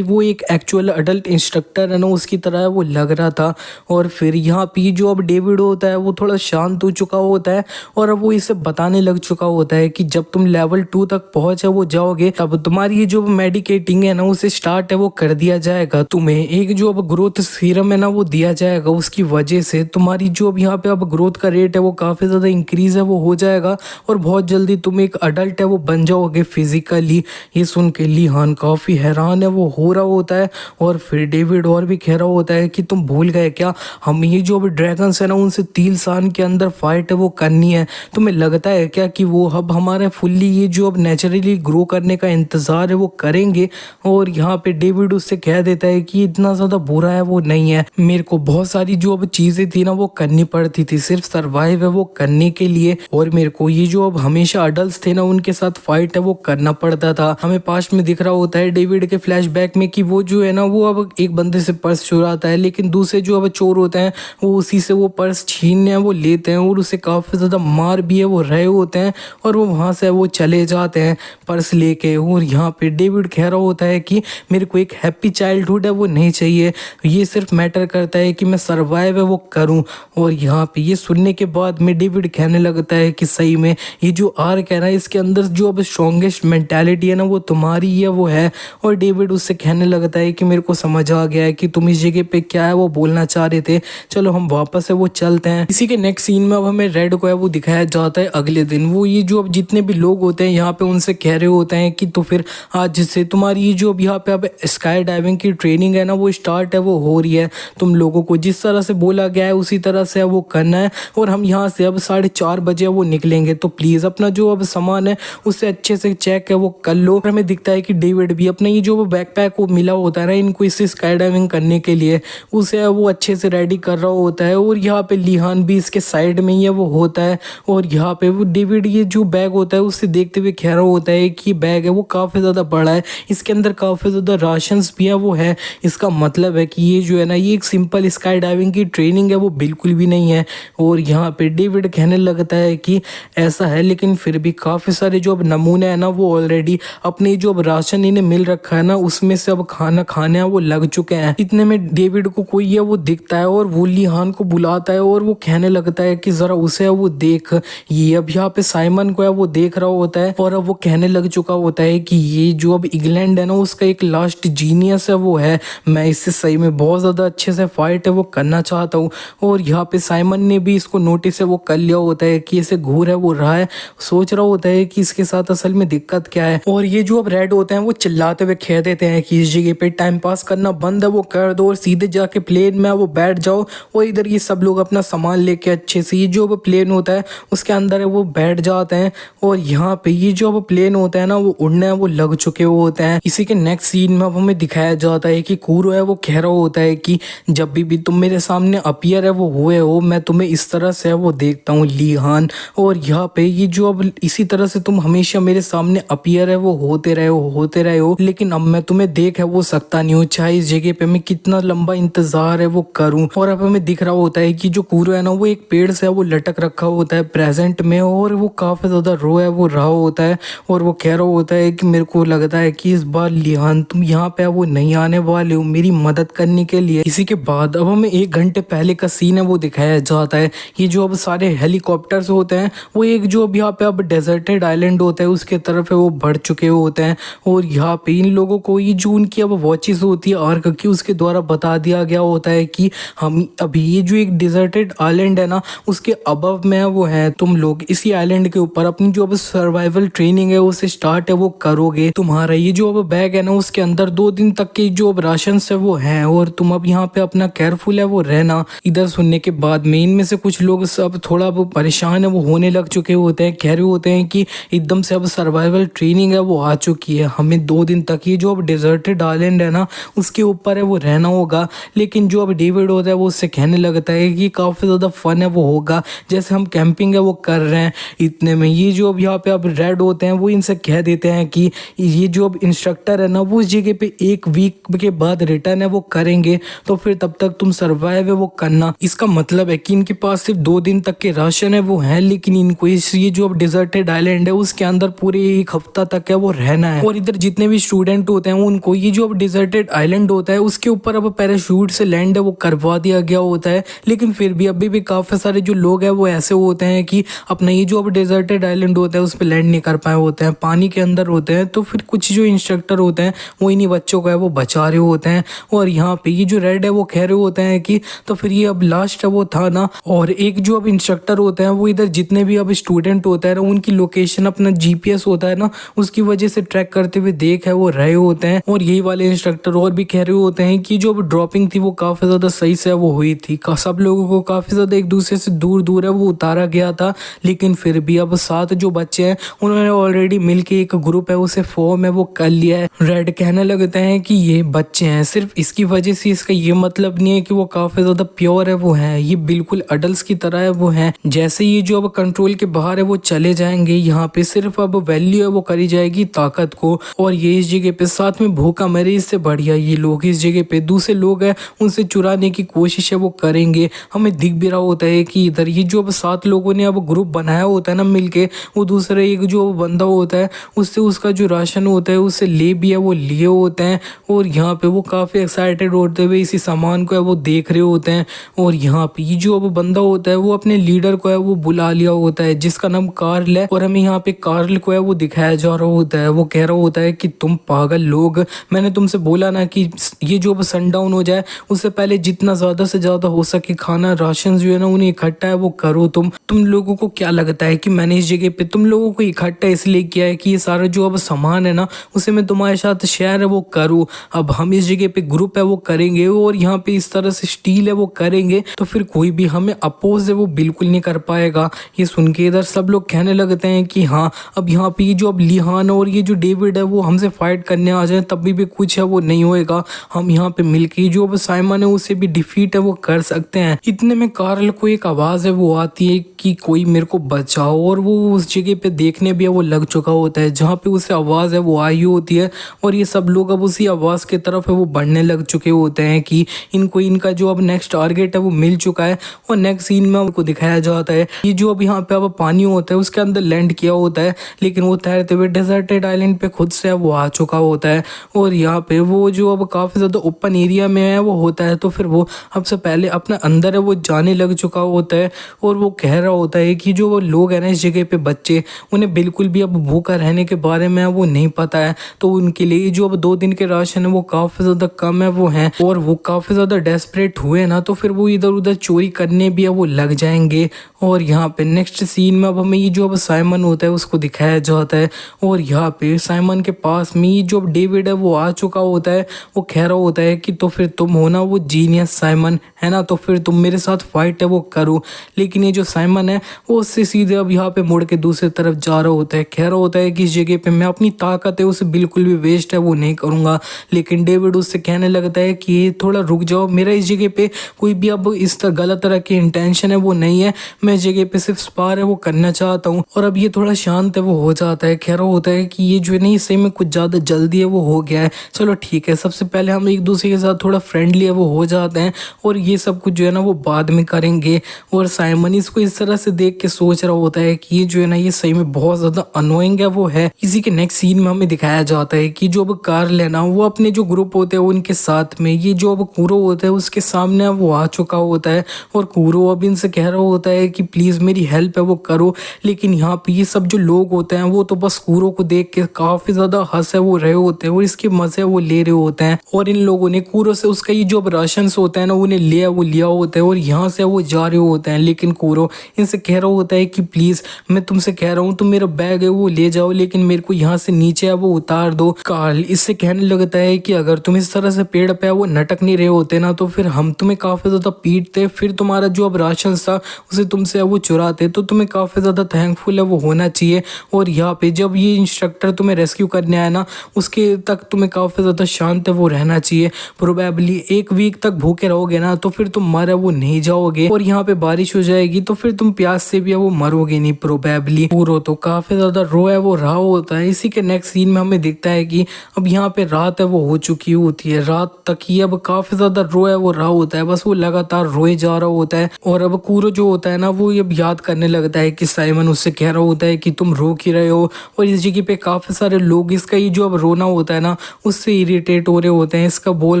वो एक एक्चुअल अडल्ट इंस्ट्रक्टर है ना उसकी तरह वो लग रहा था। और फिर यहाँ पे जो अब डेविड होता है वो थोड़ा शांत हो चुका होता है और अब वो इसे बताने लग चुका होता है कि जब तुम लेवल 2 तक पहुंचे वो जाओगे तब तुम्हारी ये जो मेडिकेटिंग है ना उसे स्टार्ट है वो कर दिया जाएगा। तुम्हें एक जो अब ग्रोथ सीरम है ना वो दिया जाएगा, उसकी वजह से तुम्हारी जो अब यहाँ पे अब ग्रोथ का रेट है वो काफी ज्यादा इंक्रीज है वो हो जाएगा और बहुत जल्दी तुम एक अडल्ट है वो बन जाओगे फिजिकली। ये सुन के लिहान काफी हैरान है वो हो रहा होता है और फिर डेविड और भी कह रहा होता है कि तुम भूल गए क्या, हम ये जो अभी ड्रैगन्स है ना उनसे 3 साल के अंदर फाइट है वो करनी है। तुम्हें लगता है क्या कि वो अब हमारे फुल्ली ये जो अब नेचुरली ग्रो करने का इंतजार है वो करेंगे। और यहाँ पे डेविड उससे कह देता है कि इतना ज्यादा बुरा है वो नहीं है, मेरे को बहुत सारी जो अब चीजें थी ना वो करनी पड़ती थी सिर्फ सरवाइव है वो करने के लिए, और मेरे को ये जो अब हमेशा अडल्ट थे ना उनके साथ फाइट है वो करना पड़ता था। हमें पास्ट में दिख रहा होता है डेविड के फ्लैशबैक में कि वो जो है ना वो अब एक बंदे से पर्स चुराता है, लेकिन दूसरे जो अब चोर होते हैं वो उसी से वो पर्स छीनने वो लेते हैं और उसे काफी ज्यादा मार भी है वो रहे होते हैं और वो वहां से वो चले जाते हैं पर्स लेके। और यहाँ पे डेविड कह रहा होता है कि मेरे को एक हैप्पी चाइल्डहुड है वो नहीं चाहिए, ये सिर्फ मैटर करता है कि मैं सर्वाइव है वो करूं। और यहाँ पे ये सुनने के बाद में डेविड कहने लगता है कि सही में ये जो आर्क है ना इसके अंदर जो अब स्ट्रॉन्गेस्ट मेंटालिटी है ना वो तुम्हारी है वो है। और डेविड उससे कहने लगता है कि मेरे को समझ आ गया है कि तुम इस जगह पे क्या है वो बोलना चाह रहे थे, चलो हम वापस है वो चलते हैं। इसी के नेक्स्ट सीन में अब हमें रेड को है वो दिखाया जाता है अगले दिन। वो ये जो अब जितने भी लोग होते हैं यहाँ पे उनसे कह रहे होते हैं कि तो फिर आज से तुम्हारी ये जो अब यहाँ पे अब स्काई डाइविंग की ट्रेनिंग है ना वो स्टार्ट है वो हो रही है, तुम लोगों को जिस तरह से बोला गया है उसी तरह से वो करना है और हम यहाँ से अब 4:30 बजे वो निकलेंगे, तो प्लीज अपना जो अब सामान है उससे अच्छे से चेक है वो कर लो। और हमें दिखता है कि डेविड भी अपना ये जो बैकपैक वो मिला होता है ना इनको इससे स्काई डाइविंग करने के लिए उसे वो अच्छे से रेडी कर रहा होता है। और यहाँ पे लिहान भी इसके साइड में ही है वो होता है और यहाँ पे वो डेविड ये जो बैग होता है उससे देखते हुए कह रहा होता है कि बैग है वो काफी ज्यादा बड़ा है, इसके अंदर काफी ज्यादा राशंस भी है वो है, इसका मतलब है कि ये जो है ना ये एक सिंपल स्काई डाइविंग की ट्रेनिंग है वो बिल्कुल भी नहीं है। और यहाँ पे डेविड कहने लगता है कि ऐसा है लेकिन फिर भी काफी सारे जो अब नमूने हैं ना वो ऑलरेडी अपने जो अब राशन इन्हें मिल रखा है ना उसमें से अब खाना खाने वो लग चुके हैं। इतने में डेविड को कोई है वो दिखता है और वो लिहान को बुलाता है और वो कहने लगता है कि जरा उसे वो देख। ये अब यहाँ पे साइमन को है वो देख रहा होता है और अब वो कहने लग चुका होता है कि ये जो अब इंग्लैंड है ना उसका एक लास्ट जीनियस है वो है, मैं इससे सही में बहुत ज्यादा अच्छे से फाइट है वो करना चाहता हूँ। और यहाँ पे साइमन ने भी इसको नोटिस है वो कर लिया होता है कि इसे घूर है वो रहा है, सोच रहा होता है कि इसके साथ असल में दिक्कत क्या है। और ये जो अब रेड होते हैं वो चिल्लाते हुए कह देते हैं कि इस जगह पे टाइम पास करना बंद है वो कर दो और सीधे जाके प्लेन में वो बैठ जाओ। और इधर ये सब लोग अपना सामान लेके अच्छे से ये जो अब प्लेन होता है उसके अंदर है वो बैठ जाते हैं। और यहाँ पे ये जो अब प्लेन होता है ना वो उड़ने वो लग चुके होते हैं। इसी के नेक्स्ट सीन में अब हमें दिखाया जाता है कि कूरो है वो कह रहा होता है कि जब भी तुम मेरे सामने अपीयर है वो हुए हो मैं तुम्हें इस तरह से वो देखता हूँ लिहान। और यहाँ पे ये जो अब इसी तरह से तुम हमेशा मेरे सामने अपीयर है वो होते रहे हो लेकिन अब मैं तुम्हें देख है वो सकता नहीं हूँ, चाहे इस जगह पे मैं कितना लंबा इंतजार है वो करूँ। और अब हमें दिख रहा होता है कि जो कूरो है ना वो एक पेड़ से वो लटक रखा होता है प्रेजेंट में और वो काफी ज्यादा रो है वो रहा होता है और वो कह रहा होता है कि मेरे को लगता है कि इस बार लिहान तुम यहाँ पे वो नहीं आने वाले हो मेरी मदद करने के लिए। इसी के बाद अब हमें 1 घंटे पहले का सीन है वो दिखाया जाता है। ये जो अब सारे हेलीकॉप्टर्स होते हैं वो एक जो अब यहाँ पे अब डेजर्टेड आइलैंड होता है उसके तरफ है वो बढ़ चुके होते हैं। और यहाँ पे इन लोगों को ये जो उनकी अब वॉचेस होती है आर्क की उसके द्वारा बता दिया गया होता है कि हम अभी ये जो एक डिजर्टेड आइलैंड है ना उसके अबव में वो है, तुम लोग इसी आइलैंड के ऊपर अपनी जो अब सर्वाइवल ट्रेनिंग है उसे स्टार्ट है वो करोगे। तुम्हारा ये जो अब बैग है ना उसके अंदर 2 दिन तक के जो अब राशन है वो है, और तुम अब यहाँ पे अपना केयरफुल है वो रहना। इधर सुनने के बाद में इनमें से कुछ लोग सब थोड़ा वो परेशान है वो होने लग चुके होते हैं, कह रहे होते हैं कि एकदम से अब सर्वाइवल ट्रेनिंग है वो आ चुकी है, हमें 2 दिन तक ये जो अब डिजर्टेड आइलैंड है ना उसके ऊपर है वो रहना होगा। लेकिन जो अब डेविड होता है वो उससे कहने लगता है कि काफ़ी ज़्यादा फन है वो होगा, जैसे हम कैंपिंग है वो कर रहे हैं। इतने में ये जो अब यहाँ पे अब रेड होते हैं वो इनसे कह देते हैं कि ये जो अब इंस्ट्रक्टर है ना वो उस जगह पे 1 वीक के बाद रिटर्न है वो करेंगे, तो फिर तब तक तुम सर्वाइव है वो करना। इसका मतलब है कि इनके पास सिर्फ 2 दिन तक के राशन है वो है, लेकिन इनको ये जो अब डिजर्टेड आइलैंड है उसके अंदर पूरे 1 हफ्ता तक है वो रहना है। और इधर जितने भी स्टूडेंट होते हैं उनको ये जो अब डिजर्टेड आइलैंड होता है उसके ऊपर अब पैराशूट से लैंड है वो करवा दिया गया होता है, लेकिन फिर भी अभी भी काफी सारे जो लोग हैं वो ऐसे होते हैं कि अपना ये जो अब डिजर्टेड आइलैंड होता है उस पर लैंड नहीं कर पाए होते हैं, पानी के अंदर होते हैं। तो फिर कुछ जो इंस्ट्रक्टर होते हैं वो इन्हीं बच्चों को है वो बचा रहे होते हैं। और यहाँ पे ये जो रेड है वो कह रहे होते हैं कि तो फिर ये अब लास्ट है वो था ना, और एक जो अब इंस्ट्रक्टर होते हैं वो इधर जितने भी अब स्टूडेंट होता है ना उनकी लोकेशन अपना जीपीएस होता है ना उसकी वजह से ट्रैक करते हुए देख है वो रहे होते हैं। और यही वाले इंस्ट्रक्टर और भी कह रहे होते हैं कि जो अब ड्रॉपिंग थी वो काफी ज्यादा सही से वो हुई थी, सब लोगों को काफी ज्यादा एक दूसरे से दूर दूर है वो उतारा गया था, लेकिन फिर भी अब 7 जो बच्चे हैं उन्होंने ऑलरेडी मिलके एक ग्रुप है उसे फॉर्म है वो कर लिया है। रेड कहने लगते हैं कि ये बच्चे हैं, सिर्फ इसकी वजह से इसका ये मतलब नहीं है कि वो काफी ज्यादा प्योर है वो है, ये बिल्कुल अडल्ट की तरह है वो है। जैसे ये जो अब कंट्रोल के बाहर है वो चले जाएंगे, यहाँ पे सिर्फ अब वैल्यू है वो करी जाएगी ताकत को, और ये इस जगह पे साथ में भूखा मरे इससे बढ़िया ये लोग इस जगह पे दूसरे लोग हैं उनसे चुराने की कोशिश है वो करेंगे। हमें दिख भी रहा होता है कि इधर ये जो अब 7 लोगों ने अब ग्रुप बनाया होता है ना मिलके, वो दूसरे एक जो बंदा होता है उससे उसका जो राशन होता है उससे ले भी है वो लिए होते हैं। और यहाँ पे वो काफी एक्साइटेड होते हुए इसी सामान को है वो देख रहे होते हैं। और यहाँ पे ये जो अब बंदा होता है वो अपने लीडर को है वो बुला लिया होता है जिसका नाम कार्ल है, और हमें यहाँ पे कार्ल को है वो दिखाया जा रहा होता है। वो कह रहा होता है कि तुम पागल लोग, मैंने तुमसे बोला ना कि ये जो अब सनडाउन हो जाए उससे पहले जितना ज्यादा से ज्यादा हो सके खाना राशन जो है ना उन्हें इकट्ठा है वो करो। तुम लोगों को क्या लगता है कि मैंने इस जगह पे तुम लोगों को इकट्ठा इसलिए किया है कि ये सारा जो अब सामान है ना उसे मैं तुम्हारे साथ शेयर है वो करूँ। अब हम इस जगह पे ग्रुप है वो करेंगे और यहाँ पे इस तरह से स्टील है वो करेंगे, तो फिर कोई भी हमें अपोज है वो बिल्कुल नहीं कर पाएगा। ये सुन के इधर सब लोग कहने लगते हैं कि हाँ अब यहाँ पे ये जो अब लिहान और ये जो डेविड है वो हमसे फाइट करने आ जाए तब भी कुछ है वो नहीं होएगा, हम यहाँ पे मिलके जो अब साइमन है उसे भी डिफीट है वो कर सकते हैं। इतने में कार्ल को एक आवाज है वो आती है कि कोई मेरे को बचाओ, और वो उस जगह पे देखने भी वो लग चुका होता है जहाँ पे उसे आवाज है वो आई होती है। और ये सब लोग अब उसी आवाज की तरफ है वो बढ़ने लग चुके होते हैं कि इनको इनका जो अब नेक्स्ट टारगेट है वो मिल चुका है। और नेक्स्ट सीन में उनको दिखाया जाता है ये जो अब यहाँ पे अब पानी होता है उसके अंदर लैंड किया होता है, लेकिन वो तैरते हुए डेजर्टेड आइलैंड पे खुद से वो आ चुका होता है। और यहाँ पे वो जो अब काफी ज्यादा ओपन एरिया में है वो होता है, तो फिर वो सबसे पहले अपने अंदर है वो जाने लग चुका होता है। और वो कह रहा होता है कि जो वो लोग हैं ना इस जगह पे बच्चे, उन्हें बिल्कुल भी अब भूखा रहने के बारे में वो नहीं पता है, तो उनके लिए जो अब 2 दिन के राशन है वो काफी ज्यादा कम है वो है। और वो काफी ज्यादा डेस्परेट हुए ना तो फिर वो इधर उधर चोरी करने भी वो लग जाएंगे। और यहाँ पे नेक्स्ट सीन में अब हमें ये जो अब साइमन होता है उसको दिखाया जाता है, और यहाँ पे साइमन के पास में ये जो डेविड है वो आ चुका होता है। वो कह रहा होता है कि तो फिर तुम हो ना वो जीनियस साइमन है ना, तो फिर तुम मेरे साथ फाइट है वो करो। लेकिन ये जो साइमन है वो उससे सीधे अब यहाँ पे मुड़ के दूसरी तरफ जा रहा होता है, कह रहा होता है कि इस जगह पे मैं अपनी ताकत है उसे बिल्कुल भी वेस्ट है वो नहीं करूँगा। लेकिन डेविड उससे कहने लगता है कि थोड़ा रुक जाओ, मेरा इस जगह पे कोई भी अब इस तरह गलत तरह की इंटेंशन है वो नहीं है, मैं इस जगह पे सिर्फ स्पार है वो करना चाहता हूँ। और अब ये थोड़ा शांत है वो हो जाता है, कह रहा होता है कि ये जो है नहीं सही में कुछ ज़्यादा जल्दी है वो हो गया है, चलो ठीक है सबसे पहले हम एक दूसरे के साथ थोड़ा फ्रेंडली है वो हो जाते हैं और ये सब कुछ जो है ना वो बाद में करेंगे। और साइमन इसको इस तरह से देख के सोच रहा होता है कि ये जो है ना ये सही में बहुत ज़्यादा अनोइंग है वो है। इसी के नेक्स्ट सीन में हमें दिखाया जाता है कि जो अब कार्ल है ना वो अपने जो ग्रुप होते हैं उनके साथ में ये जो अब कूरो होता है उसके सामने वो आ चुका होता है। और कूरो अब इनसे कह रहा होता है कि प्लीज़ मेरी हेल्प है वो करो। लेकिन यहाँ पे ये सब जो लोग होते हैं वो तो बस कूरो को देख के काफ़ी ज़्यादा हंस है वो रहे होते हैं और इसके मज़े वो ले रहे होते हैं। और और इन लोगों ने कूरो से उसका ये जो राशन होता है ना उन्हें वो लिया होता है और यहाँ से वो जा रहे होते हैं। लेकिन कूरो इनसे कह रहा होता है कि प्लीज मैं तुमसे कह रहा हूँ तुम मेरा बैग है वो ले जाओ, लेकिन मेरे को यहाँ से नीचे है वो उतार दो। कार्ल इससे कहने लगता है कि अगर तुम इस तरह से पेड़ पे वो नटक नहीं रहे होते ना तो फिर हम तुम्हें काफी ज्यादा पीटते, फिर तुम्हारा जो अब राशन था उसे तुमसे वो चुराते, तो तुम्हें काफी ज्यादा थैंकफुल है वो होना चाहिए। और यहाँ पे जब ये इंस्ट्रक्टर तुम्हें रेस्क्यू करने आया ना उसके तक तुम्हें काफी ज्यादा शांत है वो रहना चाहिए। प्रोबेबली 1 वीक तक भूखे रहोगे ना तो फिर तुम मर वो नहीं जाओगे, और यहाँ पे बारिश हो जाएगी तो फिर तुम प्यास से भी वो मरोगे नहीं प्रोबेबली। पूरो तो काफी ज्यादा रो है वो रहा होता है। इसी के नेक्स्ट सीन में हमें दिखता है कि अब यहाँ पे रात है वो हो चुकी होती है, रात तक ही अब काफी ज्यादा रो है वो रहा होता है, बस वो लगातार रोए जा रहा होता है। और अब कूरो जो होता है ना वो अब याद करने लगता है कि साइमन उससे कह रहा होता है कि तुम रो क्यों रहे हो, और इस जगह पे काफी सारे लोग इसका ये जो अब रोना होता है ना उससे इरिटेट हो रहे होते हैं। इसका बोल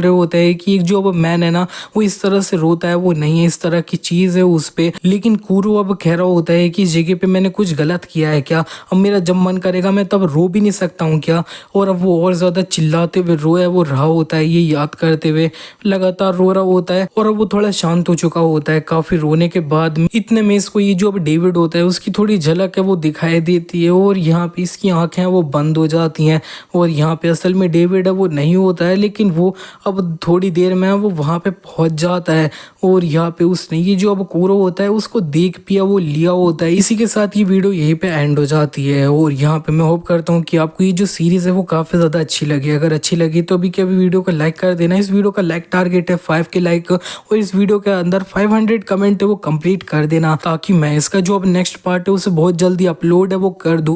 रहे होते हैं कि एक जो अब मैन है ना वो इस तरह से रोता है वो नहीं है, इस तरह की चीज है उस पे। लेकिन कूरो अब कह रहा होता है कि इस जगह पे मैंने कुछ गलत किया है क्या, अब मेरा जब मन करेगा मैं तब रो भी नहीं सकता हूँ क्या। और अब वो और ज्यादा चिल्लाते हुए रोया वो रहा होता है, ये याद करते हुए लगातार रो रहा होता है। और अब वो थोड़ा शांत हो चुका होता है काफी रोने के बाद। इतने में इसको ये जो अब डेविड होता है उसकी थोड़ी झलक है वो दिखाई देती है, और यहाँ पे इसकी आंखें वो बंद हो जाती हैं। और यहाँ पे असल में डेविड है वो नहीं होता है, लेकिन वो अब थोड़ी देर में वो वहां पे पहुंच जाता है। और यहाँ पे उसने ये जो अब कूरो होता है उसको देख पिया वो लिया होता है। इसी के साथ ये वीडियो यहीं पे एंड हो जाती है। और यहाँ पे मैं होप करता हूँ कि आपको ये जो सीरीज है वो काफी ज्यादा अच्छी लगी। अगर अच्छी लगी तो अभी के अभी वीडियो को लाइक कर देना। इस वीडियो का लाइक टारगेट है 5 के लाइक, और इस वीडियो के अंदर 500 कमेंट है वो कंप्लीट कर देना, ताकि मैं इसका जो अब नेक्स्ट पार्ट है उसे बहुत जल्दी अपलोड है वो कर दूं।